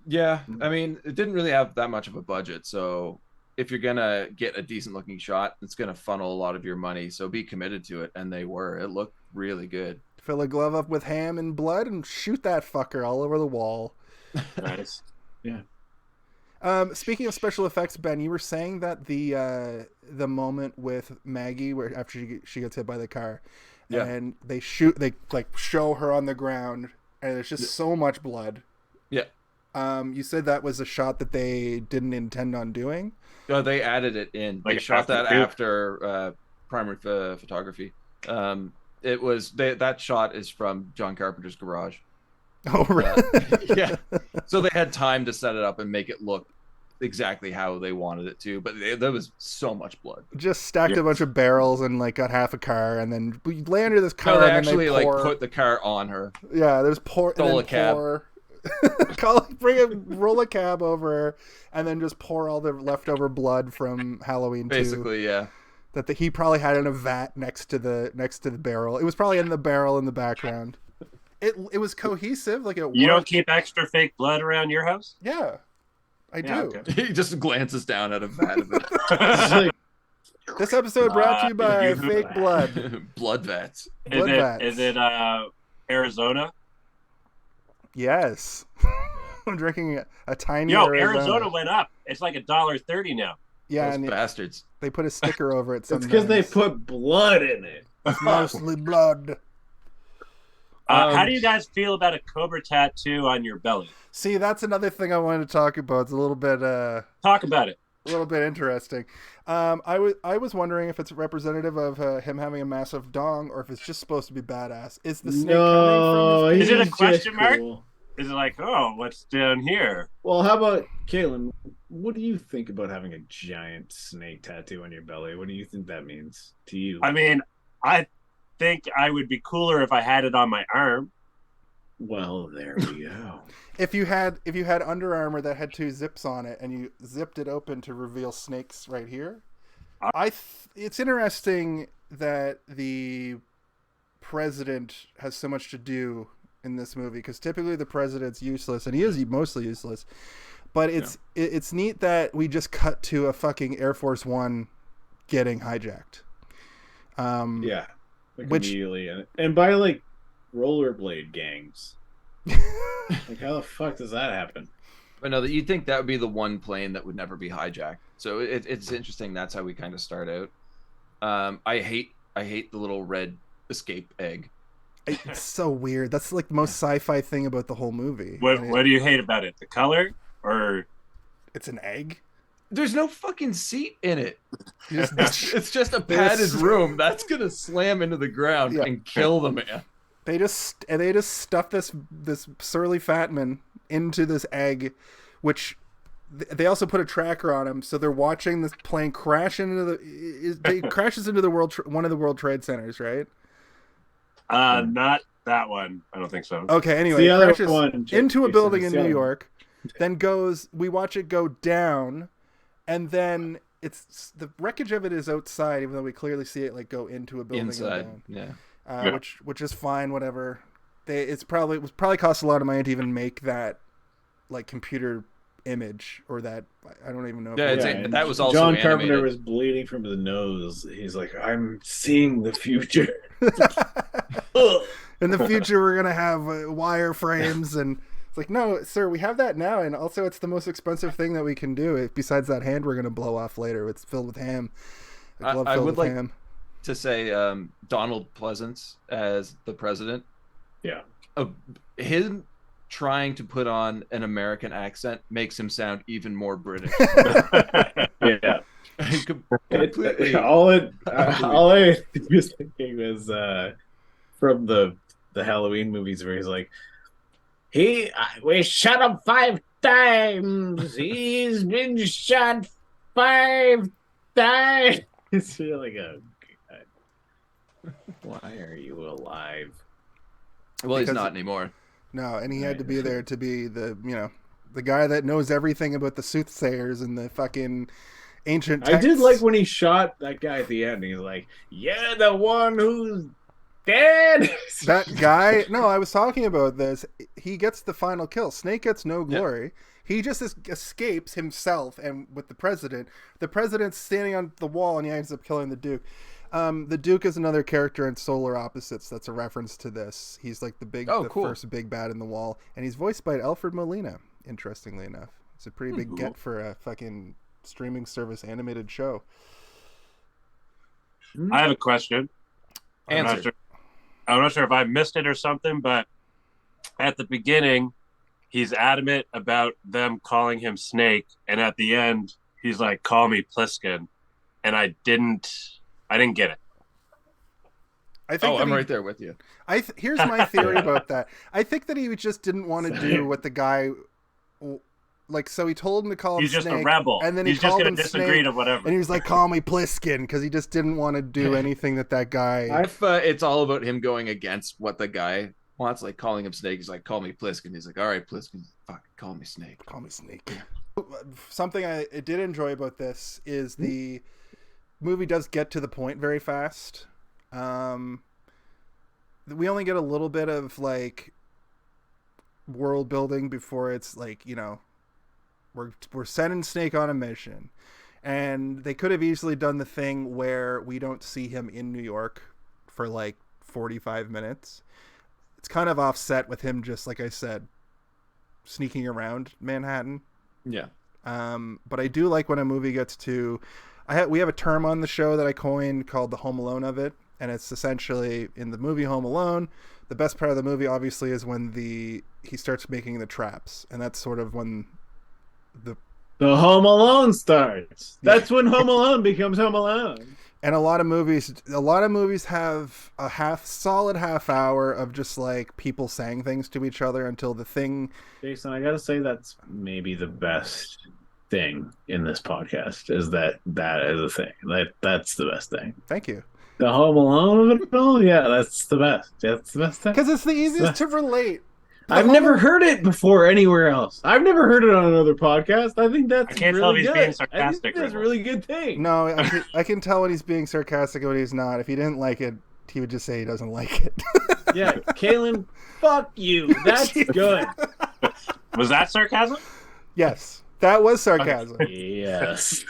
Yeah, I mean, it didn't really have that much of a budget, so if you're gonna get a decent looking shot, it's gonna funnel a lot of your money, so be committed to it. And they were. It looked really good. Fill a glove up with ham and blood and shoot that fucker all over the wall. Nice. Yeah. Speaking of special effects, Ben, you were saying that the moment with Maggie, where after she gets hit by the car, Yeah. and they like show her on the ground, and there's just so much blood. Yeah. You said that was a shot that they didn't intend on doing. No, they added it in. They Like shot that after- after primary photography. It was that shot is from John Carpenter's garage. Oh, really? Yeah. So they had time to set it up and make it look exactly how they wanted it to, but there was so much blood. Just stacked a bunch of barrels and like got half a car, and then we lay under this car. No, they and actually then they pour, like put the car on her. Yeah, there's pour. Stole and then a cab. pour. Roll a cab over, and then just pour all the leftover blood from Halloween 2 Basically, yeah. that he probably had in a vat next to the barrel. It was probably in the barrel in the background. It was cohesive, like it worked. You don't keep extra fake blood around your house? Yeah, I do. Yeah, okay. He just glances down at a vat of it. It's like, This episode brought to you by you- fake blood. Blood vats. Is Blood it, vats. is it Arizona? Yes. I'm drinking a tiny Yo, Arizona went up. It's like $1.30 now. Yeah, Those and bastards. they put a sticker over it it's sometimes. because they put blood in it. It's mostly blood. How do you guys feel about a cobra tattoo on your belly? See, that's another thing I wanted to talk about. It's a little bit Talk about it. interesting. I was wondering if it's representative of him having a massive dong, or if it's just supposed to be badass. Is the snake No, coming from his Is it a he's question just mark? cool. Is it like, oh, what's down here? Well, how about Kaylin? What do you think about having a giant snake tattoo on your belly? What do you think that means to you? I mean, I think I would be cooler if I had it on my arm. Well, there we go. If you had Under Armour that had 2 zips on it and you zipped it open to reveal snakes right here, it's interesting that the president has so much to do in this movie, because typically the president's useless, and he is mostly useless. But it's neat that we just cut to a fucking Air Force One getting hijacked. Yeah, like Which- immediately, and by like rollerblade gangs. Like, how the fuck does that happen? But no, you'd think that would be the one plane that would never be hijacked. So it's interesting. That's how we kind of start out. I hate the little red escape egg. It's so weird. That's like the most sci-fi thing about the whole movie. What do you hate about it? The color, or It's an egg. There's no fucking seat in it. You just- It's just a padded room that's gonna slam into the ground Yeah. and kill the man. They just stuff this surly fatman into this egg, which they also put a tracker on him, so they're watching this plane crash into it crashes into the one of the World Trade Centers, right? not that one. I don't think so. Okay, anyway, The it other crashes one, into a Jason, building it's in the New other one. York, then we watch it go down, and then it's the wreckage of it is outside, even though we clearly see it like go into a building and Inside, down. yeah. Which is fine, whatever. It probably cost a lot of money to even make that like computer image, or that I don't even know. Yeah, If and that was also John animated. Carpenter was bleeding from the nose. He's like, I'm seeing the future. in the future we're gonna have wire frames, and it's like, no, sir, we have that now, and also it's the most expensive thing that we can do. Besides that hand we're gonna blow off later. It's filled with ham. A glove I filled would with like ham. to say Donald Pleasence as the president. Yeah. Him trying to put on an American accent makes him sound even more British. Yeah. Completely. All I was thinking was from the Halloween movies where he's like, we shot him 5 times. He's been shot 5 times. It's really good. Why are you alive? Well, he's Because- not anymore. No, and he had to be there to be the guy that knows everything about the soothsayers and the fucking ancient I did texts. like when he shot that guy at the end. He's like, "Yeah, the one who's dead." that guy. No, I was talking about this. He gets the final kill. Snake gets no glory. He just escapes himself, and with the president's standing on the wall, and he ends up killing the Duke. The Duke is another character in Solar Opposites. That's a reference to this. He's like the cool. first big bad in the wall, and he's voiced by Alfred Molina. Interestingly enough, it's a pretty big get for a fucking streaming service animated show. I have a question. Answer. I'm not sure if I missed it or something, but at the beginning, he's adamant about them calling him Snake, and at the end, he's like, "Call me Plissken," and I didn't get it. I think that I'm right there with you. Here's my theory about that. I think that he just didn't want to do what the guy, like, so he told him to call him He's just Snake, a rebel. and then he's he just called going him to disagree Snake, to whatever. and he was like, "Call me Plissken," because he just didn't want to do anything that guy. It's all about him going against what the guy wants, like calling him Snake. He's like, "Call me Plissken." He's like, "All right, Plissken, fuck, call me Snake." Call me Snake. Something I did enjoy about this is the movie does get to the point very fast. We only get a little bit of like world building before it's like, we're sending Snake on a mission, and they could have easily done the thing where we don't see him in New York for like 45 minutes. It's kind of offset with him just, like I said, sneaking around Manhattan. Yeah. But I do like when a movie gets to, we have a term on the show that I coined called the Home Alone of it. And it's essentially, in the movie Home Alone, the best part of the movie obviously is when he starts making the traps. And that's sort of when the Home Alone starts. That's when Home Alone becomes Home Alone. And a lot of movies have a solid half hour of just like people saying things to each other until the thing. Jason, I gotta say that's maybe the best thing in this podcast is that is a thing. That's the best thing. Thank you. The Home Alone of it all? Yeah, that's the best. That's the best thing. Because it's the easiest to relate. I've never heard it before anywhere else. I've never heard it on another podcast. I think that's I can't really tell if he's good. being I sarcastic think or that's a not. really good thing. No, I can tell when he's being sarcastic and when he's not. If he didn't like it, he would just say he doesn't like it. Yeah, Kaylin, fuck you. That's good. Was that sarcasm? Yes, that was sarcasm. Yes.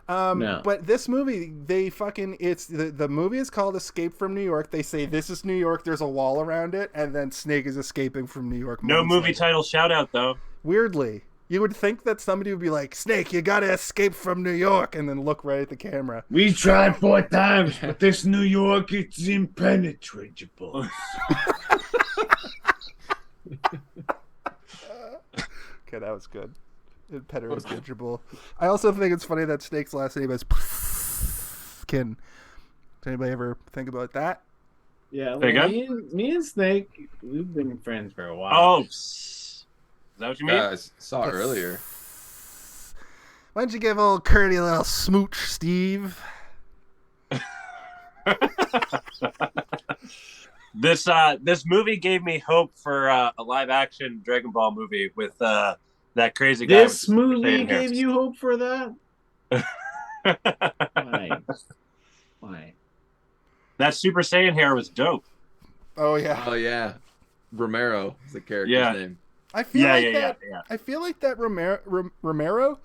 No. But this movie, it's the movie is called Escape from New York. They say this is New York. There's a wall around it, and then Snake is escaping from New York. No movie title shout out though. Weirdly, you would think that somebody would be like, Snake, you gotta escape from New York, and then look right at the camera. We tried 4 times, but this New York, it's impenetrable. Okay, that was good. Impenetrable. I also think it's funny that Snake's last name is Plissken. Does anybody ever think about that? Yeah, well, me and Snake, we've been friends for a while. Oh, is that what you mean? I saw it earlier. Why don't you give old Curdy a little smooch, Steve? This movie gave me hope for a live action Dragon Ball movie with that crazy guy. This movie gave you hope for that? Why? That Super Saiyan hair was dope. Oh yeah. Oh yeah, Romero is the character's name. I feel I feel like that Romero.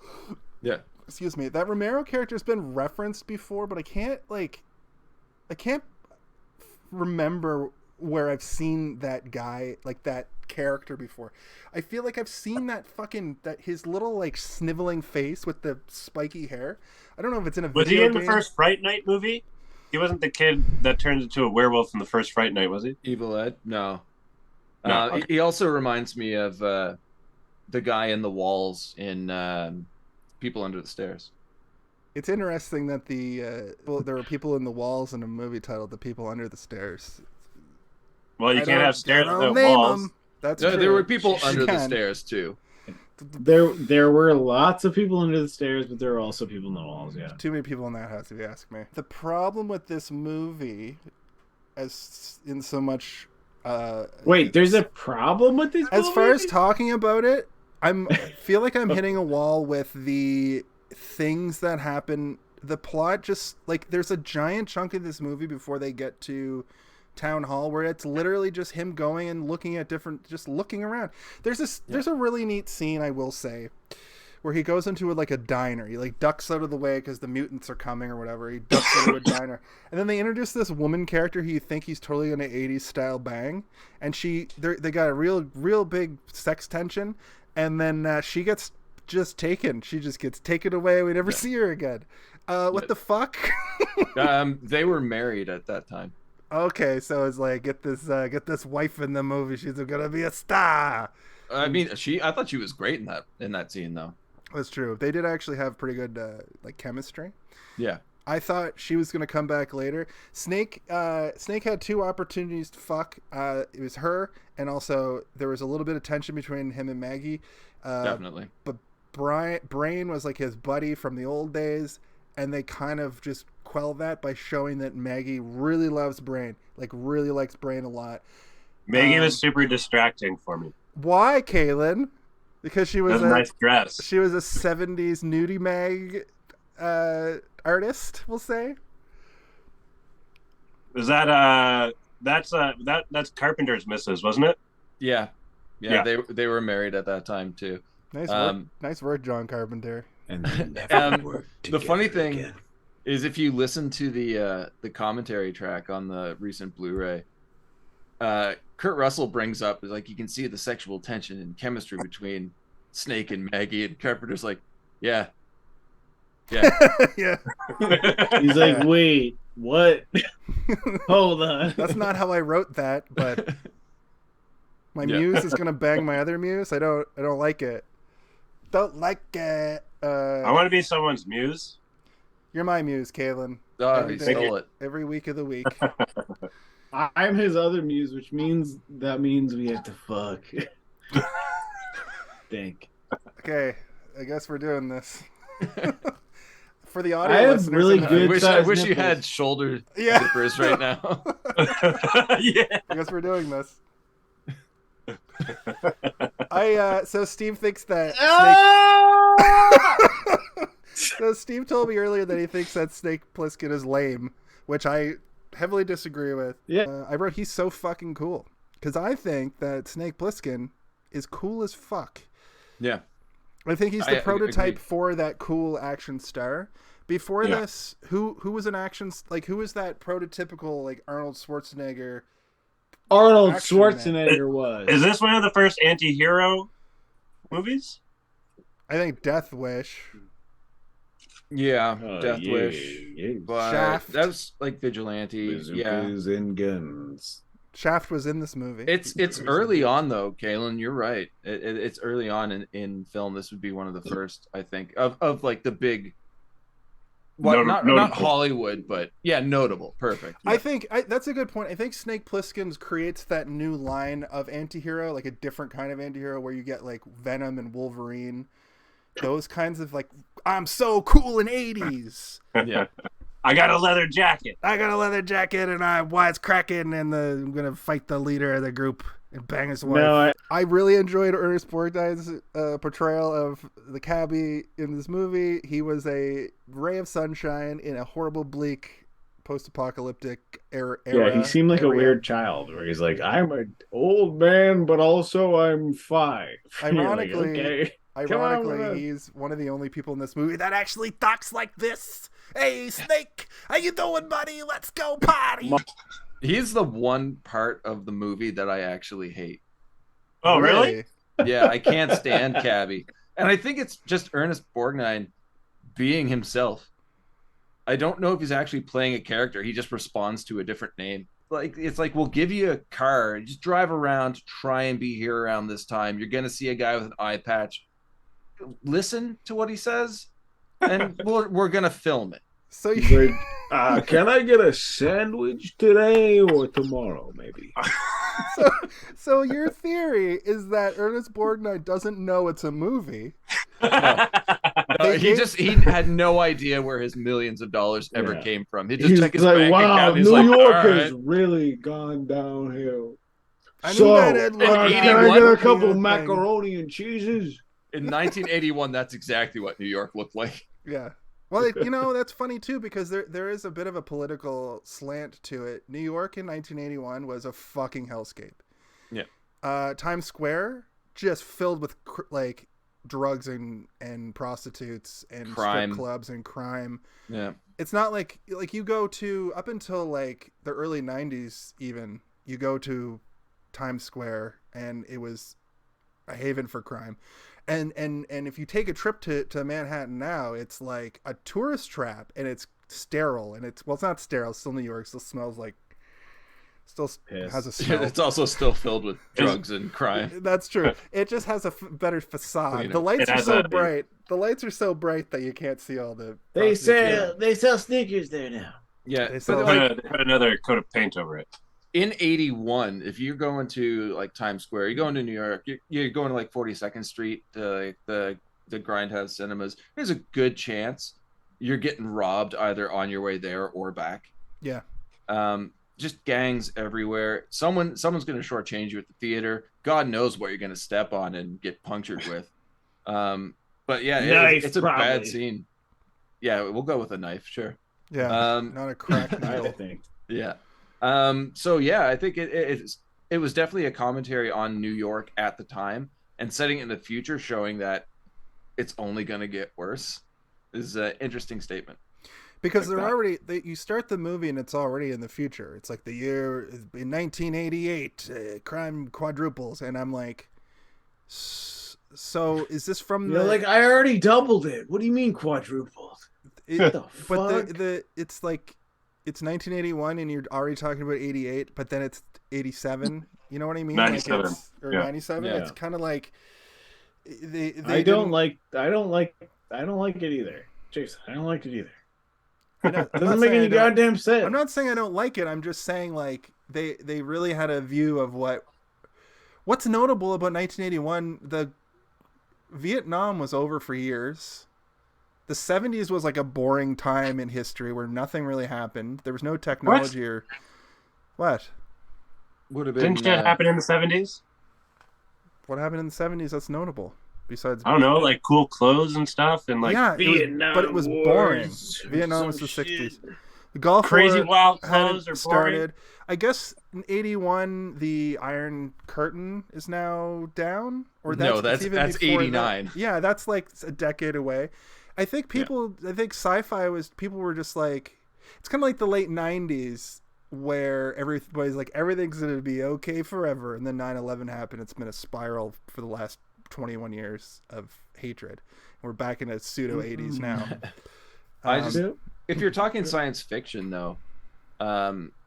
Yeah. Excuse me. That Romero character has been referenced before, but I can't remember where I've seen that guy, like that character before. I feel like I've seen that his little like sniveling face with the spiky hair. I don't know if it's in a video. Was he in game. the first Fright Night movie? He wasn't the kid that turned into a werewolf in the first Fright Night, was he? Evil Ed? No. Okay. He also reminds me of the guy in the walls in People Under the Stairs. It's interesting that there were people in the walls in a movie titled "The People Under the Stairs." Well, you can't have stairs without name walls. them. That's No, true. there were people under the can. stairs too. There were lots of people under the stairs, but there were also people in the walls, yeah. Too many people in that house, if you ask me. The problem with this movie, as in so much... Wait, there's a problem with this movie? As far as talking about it, I feel like I'm hitting a wall with the things that happen. The plot just... Like, there's a giant chunk of this movie before they get to Town Hall where it's literally just him going and looking at just looking around. There's a really neat scene, I will say, where he goes into a diner. He like ducks out of the way because the mutants are coming or whatever. He ducks into a diner, and then they introduce this woman character who you think he's totally gonna 80s style bang, and they got a real big sex tension, and then she gets just taken. She just gets taken away. We never see her again. What the fuck? They were married at that time. Okay, so it's like get this wife in the movie. She's gonna be a star. I mean, I thought she was great in that scene though. That's true. They did actually have pretty good chemistry. Yeah. I thought she was gonna come back later. Snake had 2 opportunities to fuck. It was her, and also there was a little bit of tension between him and Maggie. Definitely. But Brain was like his buddy from the old days, and they kind of just quell that by showing that Maggie really loves Brain, like really likes Brain a lot. Maggie was super distracting for me. Why, Kaylin? Because she was a nice dress. She was a 70s nudie mag artist, we'll say. Is that that's Carpenter's missus, wasn't it? Yeah. They were married at that time too. Nice work, John Carpenter. And the funny thing is, if you listen to the commentary track on the recent Blu-ray, Kurt Russell brings up, like, you can see the sexual tension and chemistry between Snake and Maggie, and Carpenter's like, yeah. Yeah. He's like, wait, what? Hold on. That's not how I wrote that, but my muse is gonna bang my other muse. I don't like it. Don't like it. I want to be someone's muse. You're my muse, Kaylin. Oh, he stole it. Every week of the week. I'm his other muse, which means we have to fuck. Think. Okay, I guess we're doing this. For the audio I have listeners, really good. I wish you had shoulder zippers right now. Yeah. I guess we're doing this. So Steve thinks that So Steve told me earlier that he thinks that Snake Plissken is lame, which I heavily disagree with. Yeah. I wrote he's so fucking cool, because I think that Snake Plissken is cool as fuck. Yeah. I think he's the prototype agree. for that cool action star. Before this, who was an action like who was that prototypical like Arnold Schwarzenegger? Arnold Action man. Schwarzenegger was. Is this one of the first anti-hero movies? I think Death Wish. Yeah, Oh, Death yeah, Wish. yeah. But Shaft. that was like Vigilante. Yeah. Bazookas and guns. Shaft was in this movie. It's early on though, Kalen. You're right. It's early on in film. This would be one of the first, I think, of like the big. What not Hollywood, but yeah, notable. Perfect. I think that's a good point. I think Snake Plissken creates that new line of antihero, like a different kind of antihero where you get like Venom and Wolverine, those kinds of like I'm so cool in 80s. Yeah. I got a leather jacket. And I'm wisecracking and I'm gonna fight the leader of the group and bang his wife. No, I really enjoyed Ernest Borgnine's portrayal of the cabbie in this movie. He was a ray of sunshine in a horrible, bleak, post-apocalyptic era. Yeah, he seemed like a weird child where he's like, I'm an old man, but also I'm 5. Ironically, like, okay. He's one of the only people in this movie that actually talks like this. Hey, Snake, how you doing, buddy? Let's go party. He's the one part of the movie that I actually hate. Oh, really? Yeah, I can't stand Cabby. And I think it's just Ernest Borgnine being himself. I don't know if he's actually playing a character. He just responds to a different name. Like it's like, we'll give you a car, just drive around, try and be here around this time. You're going to see a guy with an eye patch. Listen to what he says, and we're going to film it. So you... can I get a sandwich today or tomorrow, maybe? So your theory is that Ernest Borgnine doesn't know it's a movie. No. He had no idea where his millions of dollars ever came from. He just checked his bank account. He's New like, York all has right. really gone downhill. I knew So, that Ed can I get a couple thing. macaroni and cheeses? In 1981, that's exactly what New York looked like. Yeah. Well, that's funny too because there is a bit of a political slant to it. New York in 1981 was a fucking hellscape. Yeah. Times Square just filled with like drugs and prostitutes and crime. strip clubs and crime. Yeah. It's not like you go to up until like the early 90s even you go to Times Square and it was a haven for crime. And if you take a trip to Manhattan now, it's like a tourist trap and it's sterile and it's not sterile, it's still New York, still smells like has a smell. It's also still filled with drugs and crime. That's true. It just has a better facade. You know, the lights are so bright. The lights are so bright that you can't see all the They sell sneakers there now. Yeah. They But sell- like, They put another coat of paint over it. in 81, if you're going to like Times Square, you're going to New York, you're going to like 42nd Street, like the Grindhouse Cinemas, there's a good chance you're getting robbed either on your way there or back. Yeah. Just gangs everywhere. Someone's going to shortchange you at the theater. God knows what you're going to step on and get punctured with. But yeah, it's a bad scene. Yeah, we'll go with a knife, sure. Yeah. Not a crack needle. I think. Yeah. So yeah, I think it was definitely a commentary on New York at the time and setting it in the future, showing that it's only going to get worse. Is an interesting statement. Because Like you start the movie and it's already in the future. It's like the year in 1988, crime quadruples, and I'm like, so is this from You're like, I already doubled it. What do you mean quadrupled? But it's like it's 1981 and you're already talking about 88, but then it's 87. You know what I mean? 97. Like or 97. Yeah. It's kind of like I don't like it either. Jason, I don't like it either. It doesn't make any goddamn sense. I'm not saying I don't like it. I'm just saying like they really had a view of what's notable about 1981. The Vietnam was over for years. The 70s was like a boring time in history where nothing really happened. There was no technology or what? Would have been. Didn't shit happen in the 70s? What happened in the 70s that's notable? Besides, I don't know, like cool clothes and stuff, and like yeah, Vietnam but it was Wars boring. or Vietnam some was the 60s. shit. The Gulf Crazy War wild hadn't clothes are boring. started. I guess in 81 the Iron Curtain is now down, or No, it's even that's before 89. that. Yeah, that's like a decade away. I think I think sci-fi people were just like, it's kind of like the late 90s where everybody's like, everything's going to be okay forever, and then 9/11 happened. It's been a spiral for the last 21 years of hatred. We're back in a pseudo 80s now. If you're talking science fiction though,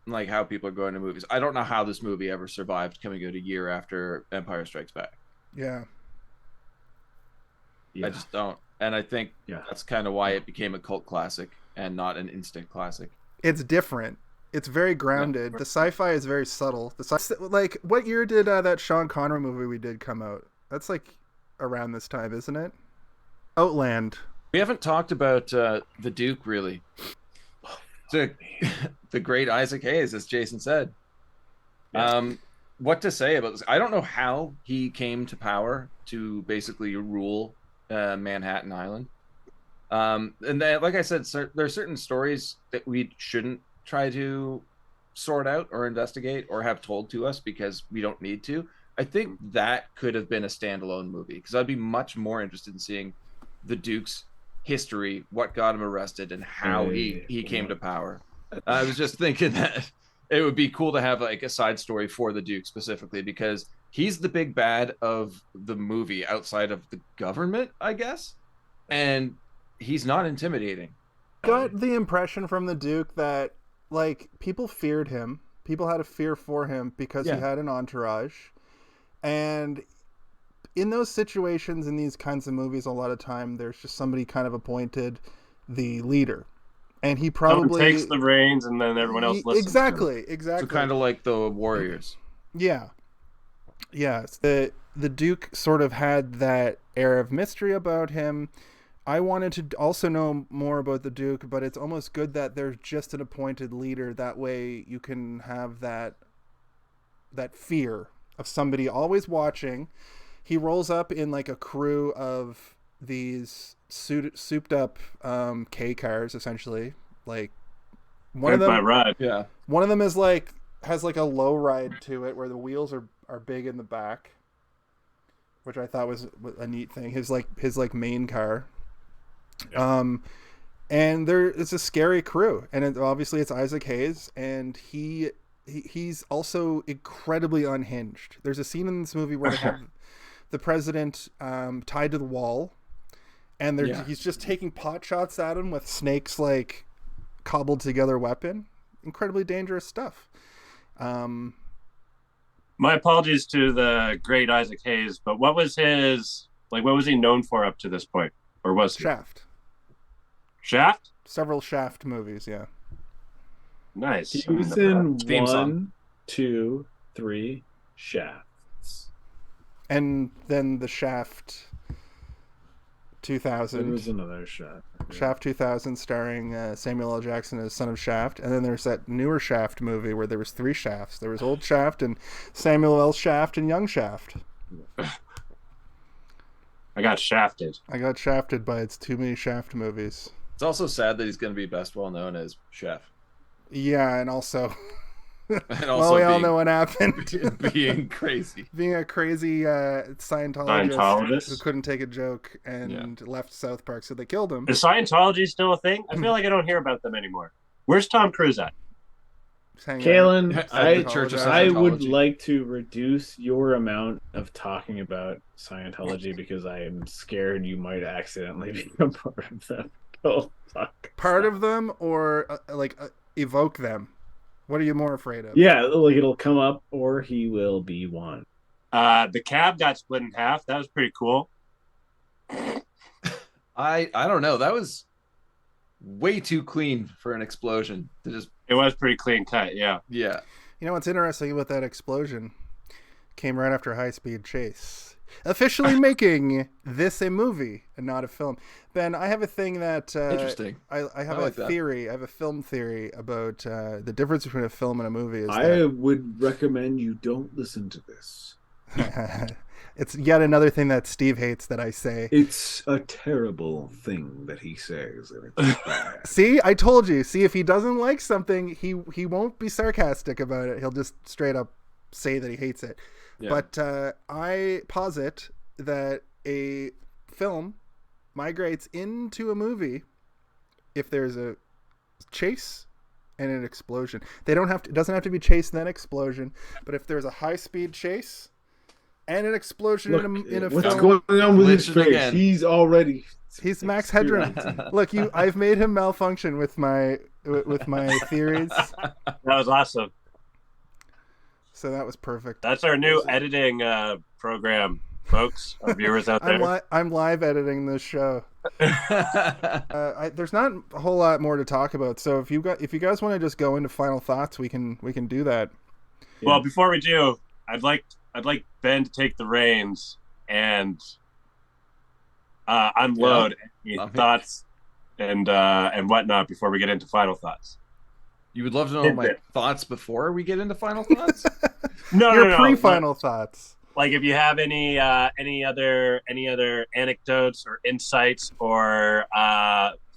like how people are going to movies, I don't know how this movie ever survived coming out a year after Empire Strikes Back. Yeah. I just don't. And I think that's kind of why it became a cult classic and not an instant classic. It's different. It's very grounded. The sci-fi is very subtle. Like, what year did that Sean Connery movie we did come out? That's like around this time, isn't it? Outland. We haven't talked about the Duke, really. The great Isaac Hayes, as Jason said. What to say about this? I don't know how he came to power to basically rule Manhattan Island. And then, like I said, there are certain stories that we shouldn't try to sort out or investigate or have told to us because we don't need to. I think that could have been a standalone movie, because I'd be much more interested in seeing the Duke's history, what got him arrested, and how he came to power. I was just thinking that it would be cool to have like a side story for the Duke specifically, because he's the big bad of the movie outside of the government, I guess, and he's not intimidating. Got the impression from the Duke that like people feared him, people had a fear for him because he had an entourage, and in those situations, in these kinds of movies, a lot of time there's just somebody kind of appointed the leader, and he probably takes the reins, and then everyone else listens. Exactly. So kind of like the Warriors. Yeah. The Duke sort of had that air of mystery about him. I wanted to also know more about the Duke, but it's almost good that there's just an appointed leader. That way you can have that fear of somebody always watching. He rolls up in like a crew of these souped up K cars, essentially. Like one of them is like has like a low ride to it where the wheels are big in the back, which I thought was a neat thing. His main car. And it's a scary crew, and obviously it's Isaac Hayes, and he's also incredibly unhinged. There's a scene in this movie where they have the president tied to the wall, and he's just taking pot shots at him with Snake's like cobbled together weapon. Incredibly dangerous stuff. My apologies to the great Isaac Hayes, but what was he known for up to this point? Or was he? Shaft? Several Shaft movies, yeah. Nice. He was in 1, 2, 3 Shafts. And then the Shaft 2000. There was another Shaft. Yeah. Shaft 2000 starring Samuel L. Jackson as son of Shaft. And then there's that newer Shaft movie where there was 3 Shafts. There was old Shaft and Samuel L. Shaft and young Shaft. I got shafted by its too many Shaft movies. It's also sad that he's going to be best well known as Chef. Yeah, and also well, we all know what happened. Being crazy. Being a crazy Scientologist who couldn't take a joke and left South Park, so they killed him. Is Scientology still a thing? I feel like I don't hear about them anymore. Where's Tom Cruise at? Kalen, I would like to reduce your amount of talking about Scientology because I am scared you might accidentally become part of them. Part of them, or evoke them? What are you more afraid of? Yeah, like it'll come up, or he will be one. The cab got split in half. That was pretty cool. I don't know. That was way too clean for an explosion. It was pretty clean cut, yeah. Yeah. You know what's interesting about that explosion? Came right after High Speed Chase. Officially making this a movie and not a film. Ben, I have a thing that interesting. I have a theory. I have a film theory about the difference between a film and a movie. I would recommend you don't listen to this. It's yet another thing that Steve hates that I say. It's a terrible thing that he says, and it's bad. See, I told you. See, if he doesn't like something, he won't be sarcastic about it. He'll just straight up say that he hates it. Yeah. But I posit that a film migrates into a movie if there's a chase and an explosion. They don't have to. It doesn't have to be chase then explosion. But if there's a high-speed chase and an explosion in a what's film, going on with his Glitching face? again. he's Max Headroom. Look, I've made him malfunction with my theories. That was awesome. So that was perfect. That's our new editing program, folks. Our viewers out there. I'm live editing this show. There's not a whole lot more to talk about. So if you guys want to just go into final thoughts, we can do that. Well, before we do, I'd like Ben to take the reins and unload any thoughts and whatnot before we get into final thoughts. You would love to know my thoughts before we get into final thoughts? No. Pre-final thoughts. Like if you have any other anecdotes or insights or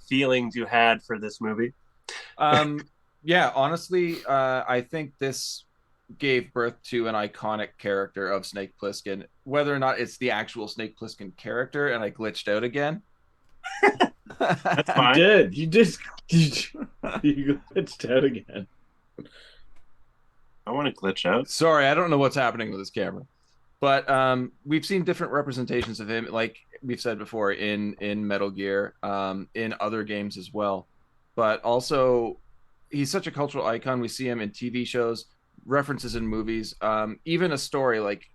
feelings you had for this movie. Yeah, honestly, I think this gave birth to an iconic character of Snake Plissken. Whether or not it's the actual Snake Plissken character, and I glitched out again. That's fine. You glitched out again. I want to glitch out. Sorry, I don't know what's happening with this camera. But we've seen different representations of him, like we've said before, in Metal Gear, in other games as well. But also, he's such a cultural icon. We see him in TV shows, references in movies, even a story. Like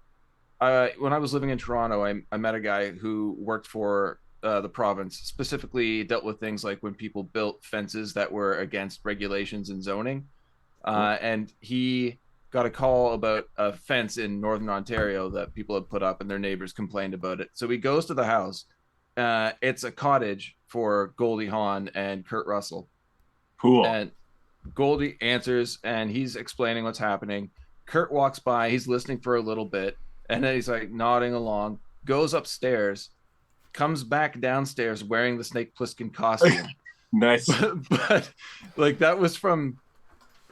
when I was living in Toronto, I met a guy who worked for the province, specifically dealt with things like when people built fences that were against regulations and zoning. And he got a call about a fence in Northern Ontario that people had put up and their neighbors complained about it. So he goes to the house. It's a cottage for Goldie Hawn and Kurt Russell. Cool. And Goldie answers and he's explaining what's happening. Kurt walks by, he's listening for a little bit, and then he's like nodding along, goes upstairs, comes back downstairs wearing the Snake Plissken costume. Nice. But like that was from,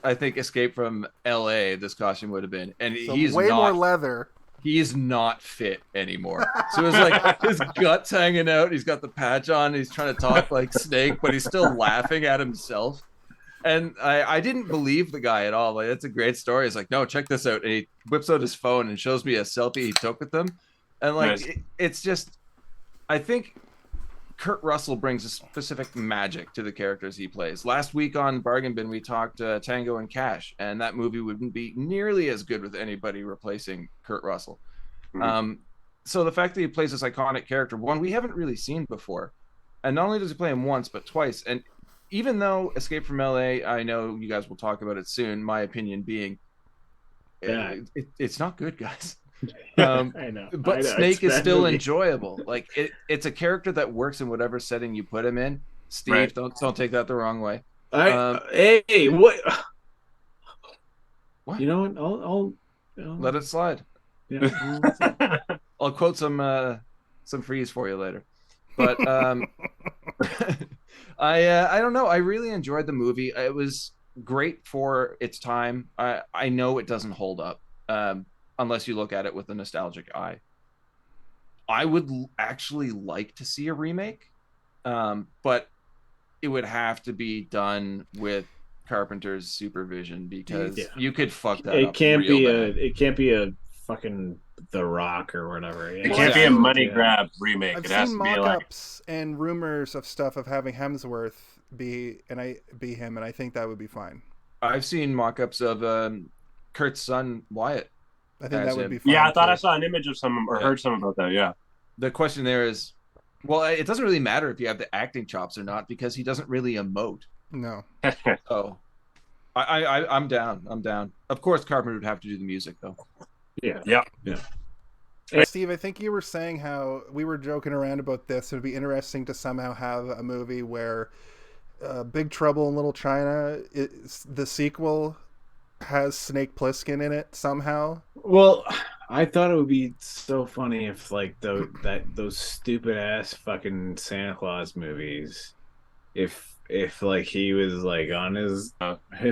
I think, Escape from LA, this costume would have been. And So he's way not, more leather. he is not fit anymore. So it's like his guts hanging out. He's got the patch on. He's trying to talk like Snake, but he's still laughing at himself. And I didn't believe the guy at all. Like, that's a great story. He's like, no, check this out. And he whips out his phone and shows me a selfie he took with them. And like, Nice. it's just, I think Kurt Russell brings a specific magic to the characters he plays. Last week on Bargain Bin, we talked Tango and Cash, and that movie wouldn't be nearly as good with anybody replacing Kurt Russell. Mm-hmm. So the fact that he plays this iconic character, one we haven't really seen before, and not only does he play him once, but twice. And even though Escape from LA, I know you guys will talk about it soon, my opinion being, it's not good, guys. I know. But Snake is still enjoyable. Like it's a character that works in whatever setting you put him in. Steve, Right. don't take that the wrong way. Hey, what? What? You know what? I'll Let it slide. Yeah. I'll quote some freeze for you later. But I don't know. I really enjoyed the movie. It was great for its time. I know it doesn't hold up unless you look at it with a nostalgic eye. I would actually like to see a remake, but it would have to be done with Carpenter's supervision because you could fuck that up. It can't real be a fucking The Rock or whatever. It can't be a money grab remake. I've It has seen to be like mock-ups and rumors of stuff of having Hemsworth be him, and I think that would be fine. I've seen mock-ups of Kurt's son Wyatt. I think that would him. be fine. Yeah, I thought too. I saw an image of some or heard some about that. Yeah. The question there is, well, it doesn't really matter if you have the acting chops or not because he doesn't really emote. No. So I'm down. I'm down. Of course, Carpenter would have to do the music though. Yeah. Steve, I think you were saying how we were joking around about this. It would be interesting to somehow have a movie where Big Trouble in Little China, the sequel has Snake Plissken in it somehow. Well, I thought it would be so funny if like those stupid ass fucking Santa Claus movies, if like he was like on his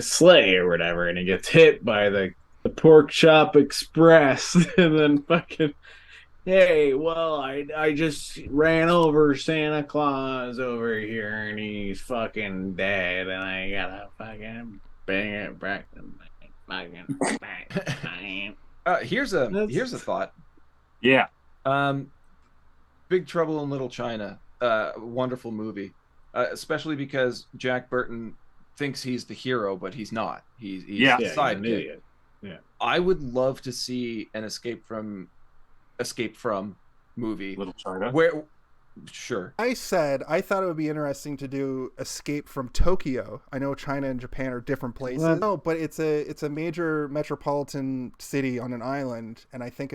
sleigh or whatever, and he gets hit by the pork chop express, and then fucking, hey, well, I just ran over Santa Claus over here, and he's fucking dead, and I gotta fucking bang it back and fucking bang. Here's a thought. Yeah. Big Trouble in Little China, wonderful movie, especially because Jack Burton thinks he's the hero, but he's not. He's a sidekick. Yeah. I would love to see an Escape from movie. Little China. Sure. I said I thought it would be interesting to do Escape from Tokyo. I know China and Japan are different places. What? No, but it's a major metropolitan city on an island, and I think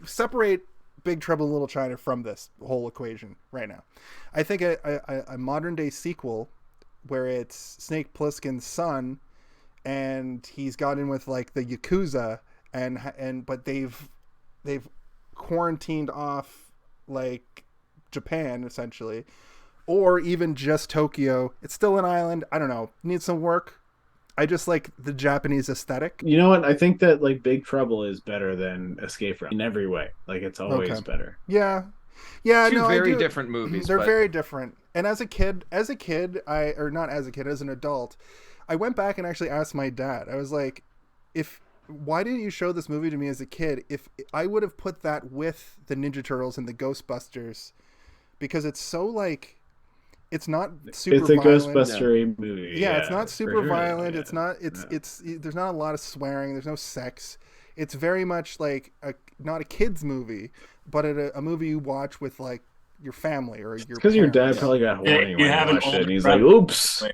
separate Big Trouble in Little China from this whole equation right now. I think a modern day sequel where it's Snake Plissken's son, and he's got in with like the Yakuza, but they've quarantined off like Japan essentially, or even just Tokyo. It's still an island. I don't know. Needs some work. I just like the Japanese aesthetic. You know what? I think that like Big Trouble is better than Escape from in every way. Like it's always better. Yeah. Two very different movies. They're very different. And as an adult, I went back and actually asked my dad. I was like, why didn't you show this movie to me as a kid? If I would have put that with the Ninja Turtles and the Ghostbusters, because it's so like, it's not super It's a violent. Ghostbuster movie. Yeah, it's not super violent. Yeah. It's there's not a lot of swearing. There's no sex. It's very much like not a kid's movie, but a movie you watch with like your family or your. Because your dad probably got horny when he watched it, and he's like, "Oops,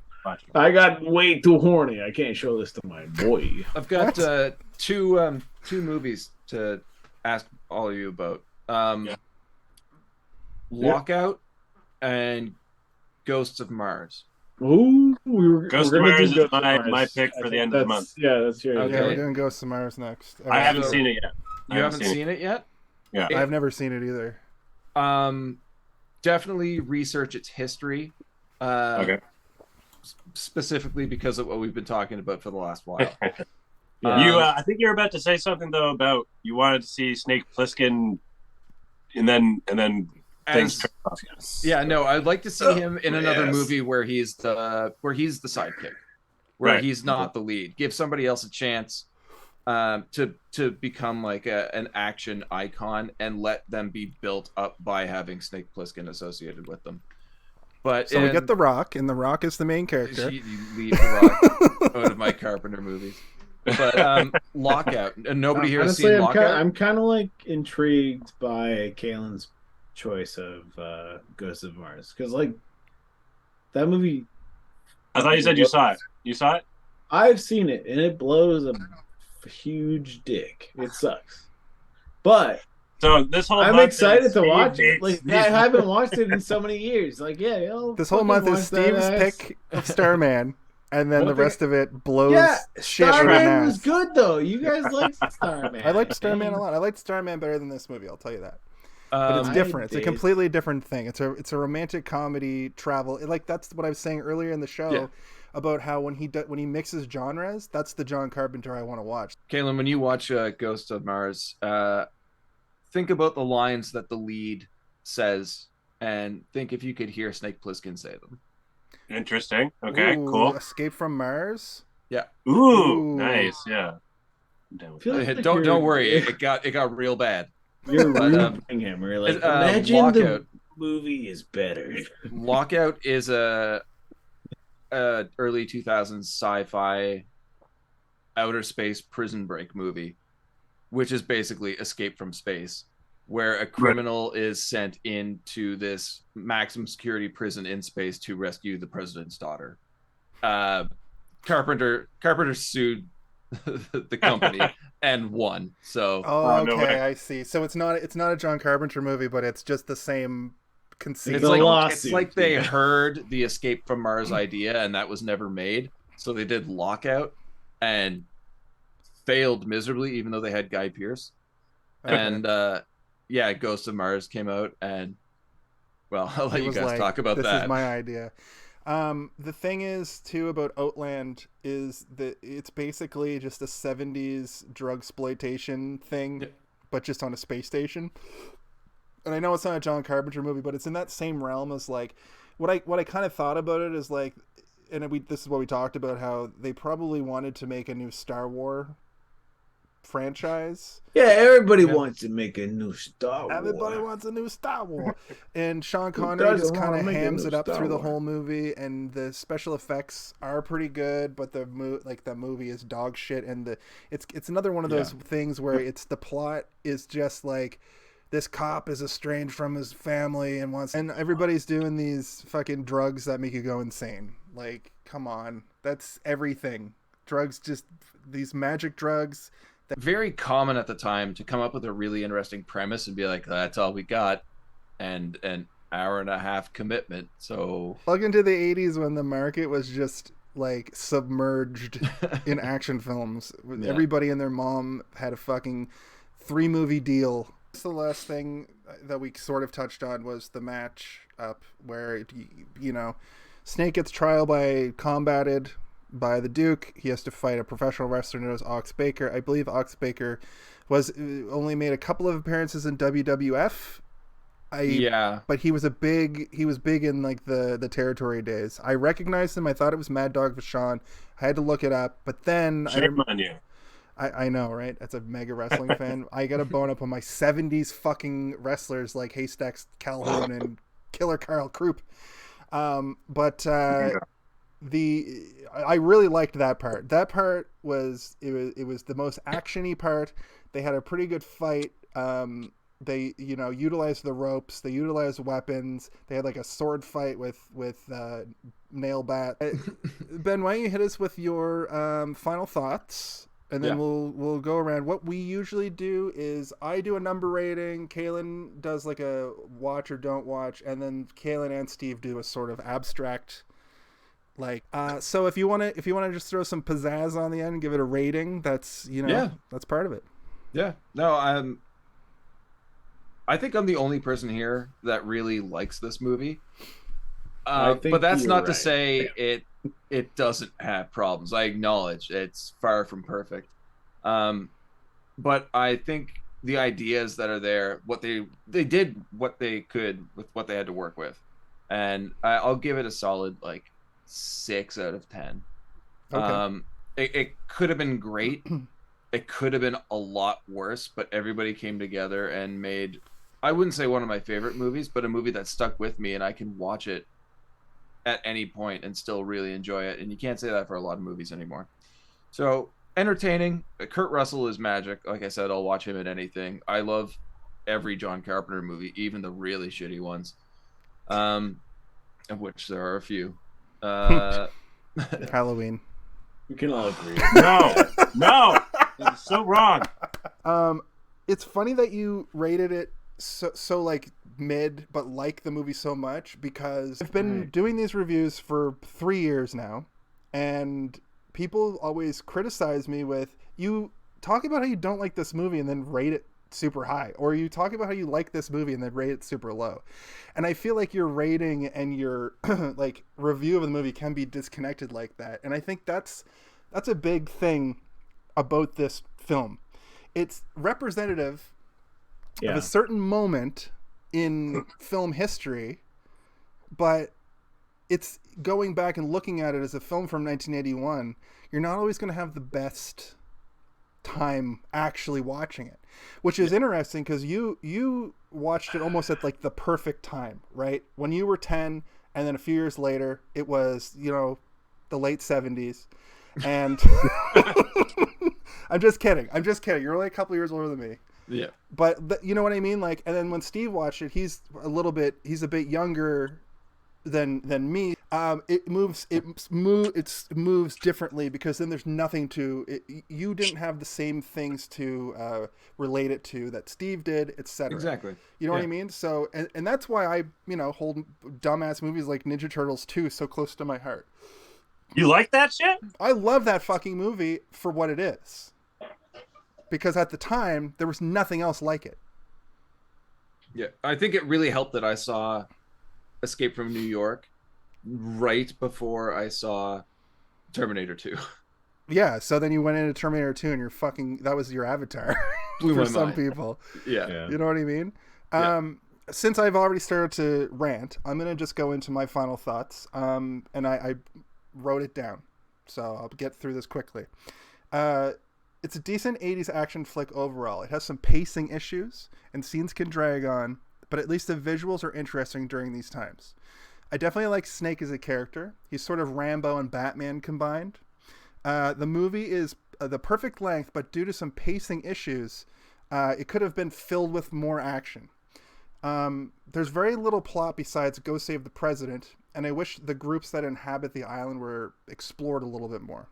I got way too horny. I can't show this to my boy." I've got two movies to ask all of you about. Lockout and Ghosts of Mars. Ooh, Ghosts of Mars is my pick for the end of the month. Yeah, that's your. Okay. Yeah, we're doing Ghosts of Mars next. I haven't seen it yet. You haven't seen it yet? Yeah. I've never seen it either. Definitely research its history. Okay. Specifically because of what we've been talking about for the last while. I think you're about to say something though about you wanted to see Snake Plissken, and then things. Yeah, no, I'd like to see him in another movie where he's the sidekick, where he's not the lead. Give somebody else a chance to become like an action icon, and let them be built up by having Snake Plissken associated with them. But so we get The Rock, and The Rock is the main character. You leave The Rock out of my Carpenter movies. But Lockout, and nobody here has seen Lockout. I'm kind of like intrigued by Kaylin's choice of Ghosts of Mars, because like that movie. I thought you said you saw it. You saw it? I've seen it, and it blows a huge dick. It sucks, but so this whole I'm excited to watch it. Like these- I haven't watched it in so many years. Like This whole month is Steve's pick of Starman, and then the rest of it blows shit out of Starman ass. was good though. You guys liked Starman. I liked Starman a lot. I liked Starman better than this movie. I'll tell you that. But it's different. It's a completely different thing. It's a romantic comedy travel. Like that's what I was saying earlier in the show about how when he mixes genres, that's the John Carpenter I want to watch. Kaylin, when you watch Ghost of Mars, think about the lines that the lead says, and think if you could hear Snake Plissken say them. Interesting. Okay, Ooh, cool. Escape from Mars. Yeah. Ooh, nice. Yeah. Don't worry. It got real bad. You're rooting him. We're like, imagine Lockout. the movie is better. Lockout is a early 2000s sci-fi outer space prison break movie, which is basically Escape from Space, where a criminal is sent into this maximum security prison in space to rescue the president's daughter. Carpenter sued the company and won. So okay, I see. So it's not a John Carpenter movie, but it's just the same conceit. It's like they heard the Escape from Mars idea and that was never made, so they did Lockout and failed miserably, even though they had Guy Pearce. And yeah, Ghost of Mars came out, and well, I'll let you guys talk about this that. This is my idea. The thing is too about Outland is that it's basically just a 70s drug exploitation thing, but just on a space station. And I know it's not a John Carpenter movie, but it's in that same realm as like what I kind of thought about it is like, and this is what we talked about, how they probably wanted to make a new Star Wars franchise. Yeah, everybody wants to make a new Star Wars. Everybody wants a new Star Wars. And Sean Connery just kind of hams it up through the whole movie, and the special effects are pretty good, but the movie is dog shit, and it's another one of those things where it's the plot is just like this cop is estranged from his family and everybody's doing these fucking drugs that make you go insane. Like, come on. That's everything. Drugs, just these magic drugs. Very common at the time to come up with a really interesting premise and be like, that's all we got, and an hour and a half commitment. So plug into the 80s when the market was just like submerged in action films. Everybody and their mom had a fucking 3-movie deal. The last thing that we sort of touched on was the match up where, you know, Snake gets trial by combated by the Duke. He has to fight a professional wrestler known as Ox Baker. I believe Ox Baker was only made a couple of appearances in WWF. But he was big in like the territory days. I recognized him. I thought it was Mad Dog Vachon. I had to look it up, but then shame on you. I know, right? That's a mega wrestling fan. I got a bone up on my 70s fucking wrestlers like Haystacks Calhoun and Killer Carl Krupp. I really liked that part. That part was the most actiony part. They had a pretty good fight. They utilized the ropes. They utilized weapons. They had like a sword fight with nail bat. Ben, why don't you hit us with your final thoughts? And then we'll go around. What we usually do is I do a number rating. Kaylin does like a watch or don't watch, and then Kaylin and Steve do a sort of abstract, like. So if you want to just throw some pizzazz on the end and give it a rating, that's that's part of it. Yeah. No, I think I'm the only person here that really likes this movie. But that's not to say it doesn't have problems. I acknowledge it's far from perfect. But I think the ideas that are there, what they did what they could with what they had to work with. And I'll give it a solid like 6 out of 10. Okay. It could have been great. It could have been a lot worse, but everybody came together and made, I wouldn't say one of my favorite movies, but a movie that stuck with me and I can watch it at any point and still really enjoy it. And you can't say that for a lot of movies anymore. So entertaining. Kurt Russell is magic. Like I said, I'll watch him in anything. I love every John Carpenter movie, even the really shitty ones, of which there are a few. Halloween. We can all agree. No, that's so wrong. It's funny that you rated it so like mid, but like the movie so much, because I've been doing these reviews for 3 years now, and people always criticize me with, you talk about how you don't like this movie and then rate it super high, or you talk about how you like this movie and then rate it super low. And I feel like your rating and your like review of the movie can be disconnected like that. And I think that's a big thing about this film. It's representative of a certain moment in film history, but it's going back and looking at it as a film from 1981. You're not always going to have the best time actually watching it, which is interesting because you watched it almost at like the perfect time, right? When you were 10, and then a few years later, it was, the late 70s. And I'm just kidding. You're only a couple years older than me. Yeah. But you know what I mean? Like, and then when Steve watched it, he's a bit younger than me. It moves differently because then there's nothing to it. You didn't have the same things to relate it to that Steve did, etc. Exactly. You know what I mean? So, and that's why I, hold dumbass movies like Ninja Turtles 2 so close to my heart. You like that shit? I love that fucking movie for what it is. because at the time there was nothing else like it. Yeah, I think it really helped that I saw Escape from New York right before I saw Terminator 2. Yeah, so then you went into Terminator 2 and you're that was your avatar Blew for my some mind. people. Yeah. You know what I mean? Yeah. Since I've already started to rant, I'm going to just go into my final thoughts. And I wrote it down, so I'll get through this quickly. It's a decent 80s action flick overall. It has some pacing issues, and scenes can drag on, but at least the visuals are interesting during these times. I definitely like Snake as a character. He's sort of Rambo and Batman combined. The movie is the perfect length, but due to some pacing issues, it could have been filled with more action. There's very little plot besides go save the president, and I wish the groups that inhabit the island were explored a little bit more.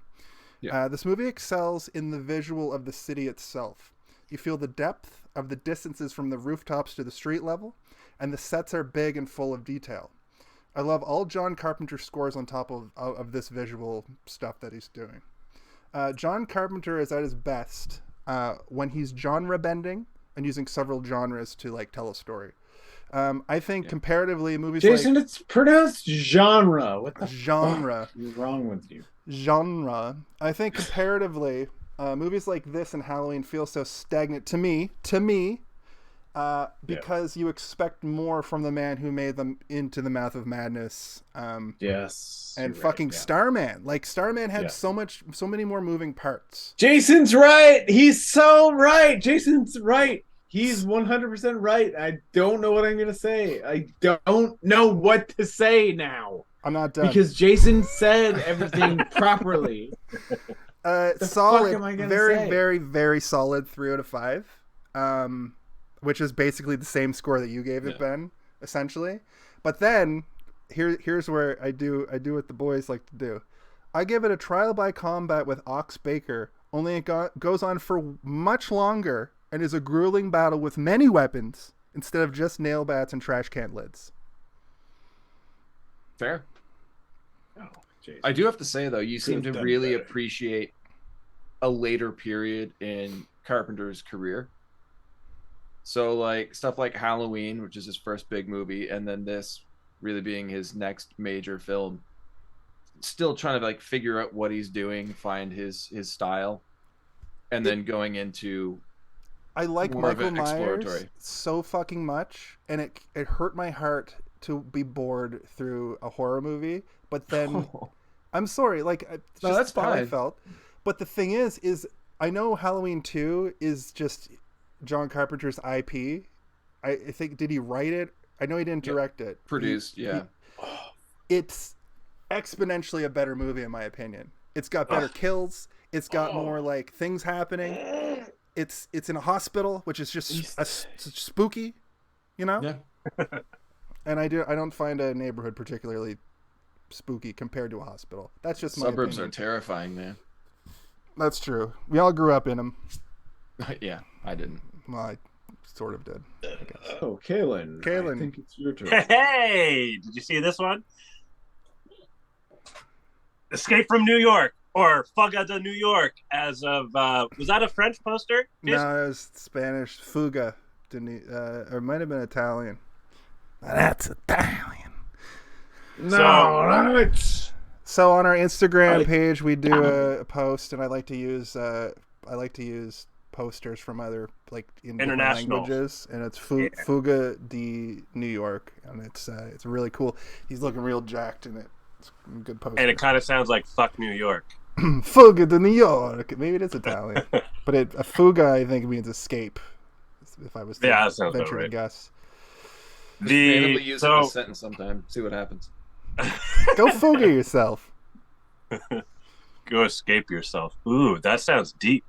Yeah. This movie excels in the visual of the city itself. You feel the depth of the distances from the rooftops to the street level, and the sets are big and full of detail. I love all John Carpenter's scores on top of this visual stuff that he's doing. John Carpenter is at his best when he's genre bending and using several genres to like tell a story. I think comparatively, movies Jason, like it's pronounced genre. What the genre fuck is wrong with you? genre. I think comparatively, movies like this and Halloween feel so stagnant to me, because you expect more from the man who made them Into the Mouth of Madness. Yes. And you're fucking right, yeah. Starman. Like Starman had Yeah. so many more moving parts. Jason's right. He's so right. Jason's right. He's 100% right. I don't know what I'm going to say. I don't know what to say now. I'm not done. Because Jason said everything properly. Solid, am I gonna very, say? very, very solid 3 out of 5. Which is basically the same score that you gave it, Ben, essentially. But then here's where I do what the boys like to do. I give it a trial by combat with Ox Baker, only it goes on for much longer and is a grueling battle with many weapons instead of just nail bats and trash can lids. Fair. Oh, Jason. I do have to say, though, you seem to done really better. appreciate a later period in Carpenter's career. So, like, stuff like Halloween, which is his first big movie, and then this really being his next major film. Still trying to, like, figure out what he's doing, find his style, and then going into... I like more of Michael an Myers exploratory. so fucking much, and it hurt my heart to be bored through a horror movie. But then, I'm sorry, like it's No, just that's how I fine. felt. But the thing is I know Halloween 2 is just John Carpenter's IP. I think, did he write it? I know he didn't direct it. Produced, yeah. It's exponentially a better movie in my opinion. It's got better kills. It's got more like things happening. It's in a hospital, which is just spooky, you know? Yeah. And I don't find a neighborhood particularly spooky compared to a hospital. That's just my Suburbs opinion. are terrifying, man. That's true. We all grew up in them. Yeah, I didn't. Well, I sort of did. I guess. Oh, Kaylin. Kaylin. I think it's your turn. Hey, did you see this one? Escape from New York, or Fuga de New York, as of was that a French poster? No, it was Spanish. Fuga. Or it might have been Italian. That's Italian. No, it's... So on our Instagram page, we do a post, and I like to use posters from other in different International languages, and it's Fuga de New York, and it's really cool. He's looking real jacked in it. It's a good poster. And it kind of sounds like "fuck New York." Fuga de New York. Maybe it is Italian, but a fuga I think means escape. If I was to Yeah, that sounds about venture to right. guess. Just randomly use it in a sentence sometime. See what happens. Go fuga yourself. Go escape yourself. Ooh, that sounds deep.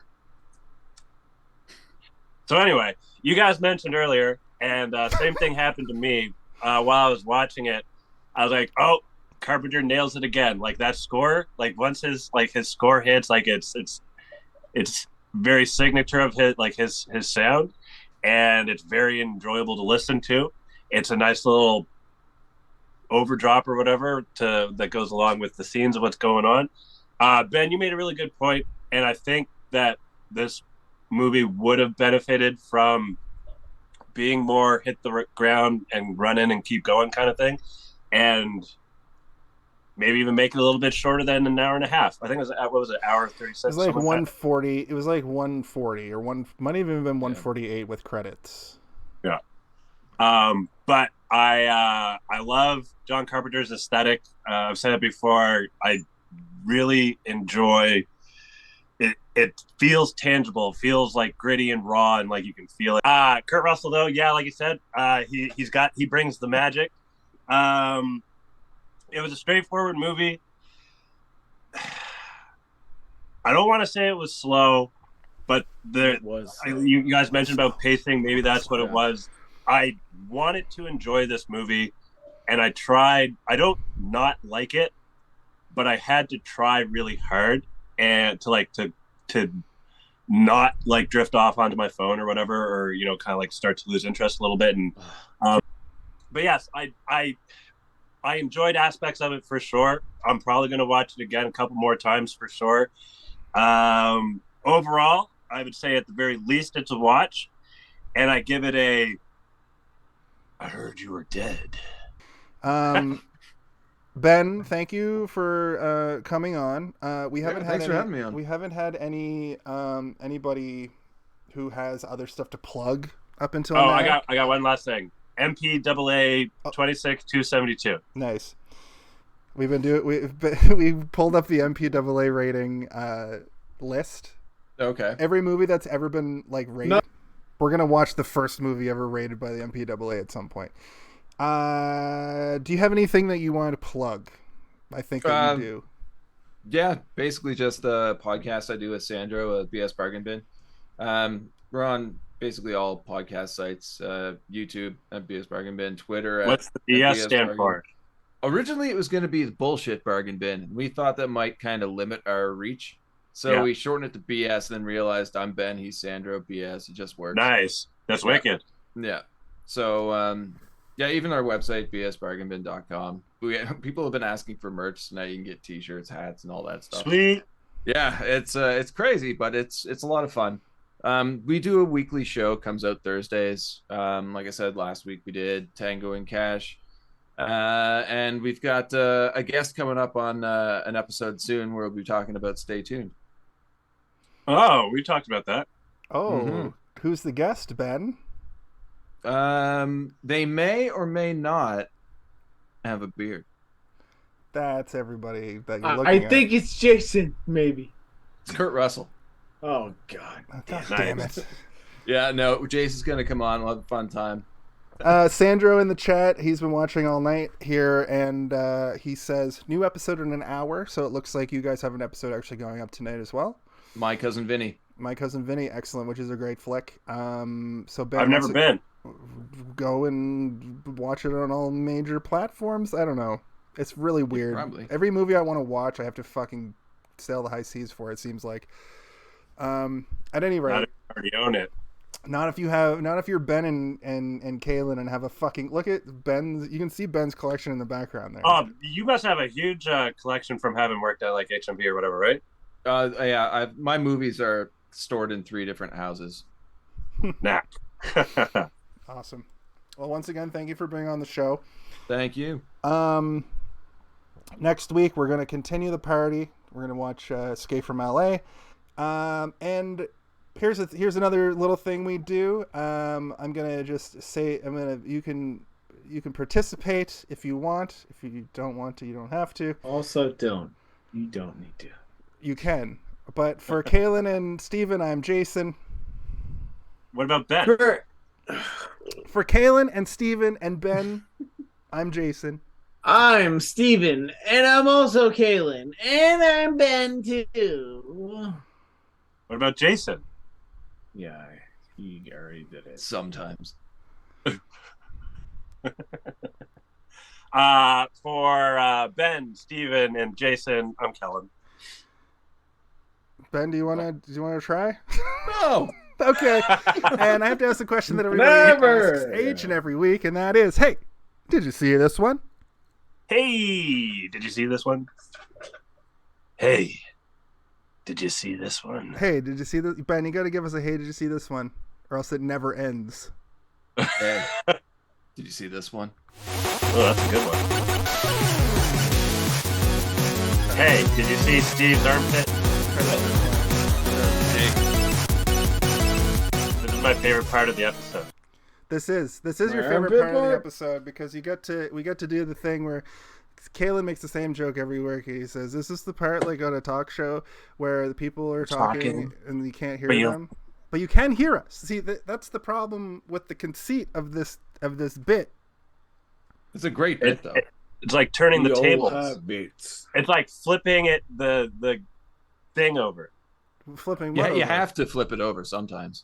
So anyway, you guys mentioned earlier, and same thing happened to me while I was watching it. I was like, "Oh, Carpenter nails it again!" Like that score, like once his score hits, like it's very signature of his sound, and it's very enjoyable to listen to. It's a nice little overdrop or whatever that goes along with the scenes of what's going on. Ben, you made a really good point, and I think that this movie would have benefited from being more hit the ground and run in and keep going kind of thing, and maybe even make it a little bit shorter than an hour and a half. I think it was what was it, hour 36? It was like 140. It was like 140 or might even been 148 with credits. Yeah. But I love John Carpenter's aesthetic. I've said it before. I really enjoy it. It feels tangible, feels like gritty and raw, and like you can feel it. Kurt Russell, though, yeah, like you said, he brings the magic. It was a straightforward movie. I don't want to say it was slow, but It was. you guys mentioned about pacing. Maybe that's what it was. I wanted to enjoy this movie, and I tried. I don't not like it, but I had to try really hard and to not like drift off onto my phone or whatever, or kind of like start to lose interest a little bit. And but yes, I enjoyed aspects of it for sure. I'm probably going to watch it again a couple more times for sure. Overall, I would say at the very least it's a watch, and I give it a I heard you were dead. Ben, thank you for coming on. We haven't had thanks for having me on. We haven't had anybody who has other stuff to plug up until now. I got one last thing. MPAA 26272. Nice. We pulled up the MPAA rating list. Okay. Every movie that's ever been like rated. No. We're gonna watch the first movie ever rated by the MPAA at some point. Do you have anything that you want to plug? I think that you do. Yeah, basically just a podcast I do with Sandro at BS Bargain Bin. We're on basically all podcast sites, YouTube at BS Bargain Bin, Twitter. What's the BS stand for? Originally, it was going to be the Bullshit Bargain Bin. We thought that might kind of limit our reach. So we shortened it to BS and then realized I'm Ben, he's Sandro, BS. It just works. Nice. That's wicked. Yeah. So, even our website, bsbargainbin.com. People have been asking for merch, so now you can get t-shirts, hats, and all that stuff. Sweet. Yeah, it's crazy, but it's a lot of fun. We do a weekly show, comes out Thursdays. Like I said, last week we did Tango and Cash. And we've got a guest coming up on an episode soon where we'll be talking about Stay Tuned. Oh, we talked about that. Oh, Who's the guest, Ben? They may or may not have a beard. That's everybody that you're looking at. I think it's Jason, maybe. It's Kurt Russell. Oh, God. God damn it. Yeah, no, Jason's going to come on. We'll have a fun time. Sandro in the chat, he's been watching all night here, and he says, new episode in an hour, so it looks like you guys have an episode actually going up tonight as well. My Cousin Vinny. My Cousin Vinny, excellent, which is a great flick. So Ben, I've never been. Go and watch it on all major platforms. I don't know. It's really weird. Probably. Every movie I want to watch, I have to fucking sail the high seas for. It seems like. At any rate, Not if you already own it. Not if you're Ben and Kaylin and have a fucking look at Ben's. You can see Ben's collection in the background there. Oh, you must have a huge collection from having worked at like HMV or whatever, right? My movies are stored in 3 different houses. Nah. Awesome. Well, once again, thank you for being on the show. Thank you. Next week we're gonna continue the party. We're gonna watch Escape from LA. And here's another little thing we do. I'm gonna just say you can participate if you want. If you don't want to, you don't have to. Also, you don't need to. You can. But for Kaylin and Steven, I'm Jason. What about Ben? For Kaylin and Steven and Ben, I'm Jason. I'm Steven, and I'm also Kaylin, and I'm Ben too. What about Jason? Yeah, he already did it. Sometimes. For Ben, Steven, and Jason, I'm Kellen. Ben, do you want to try? No. Okay. And I have to ask the question that everybody asks each and every week, and that is, hey, did you see this one? Hey, did you see this one? Hey, Did you see this one? Hey, did you see this? Ben, you got to give us a hey, did you see this one? Or else it never ends. Hey, did you see this one? Oh, that's a good one. Hey, did you see Steve's armpit? This is my favorite part of the episode. This is your favorite armpit part of the part? episode because we get to do the thing where Kalen makes the same joke every week. He says, "This is the part like on a talk show where the people are talking and you can't hear them, but you can hear us." See, that's the problem with the conceit of this bit. It's a great bit, though. It's like turning the tables. Beats. It's like flipping the thing over. Flipping. Yeah, what you over? have to flip it over sometimes.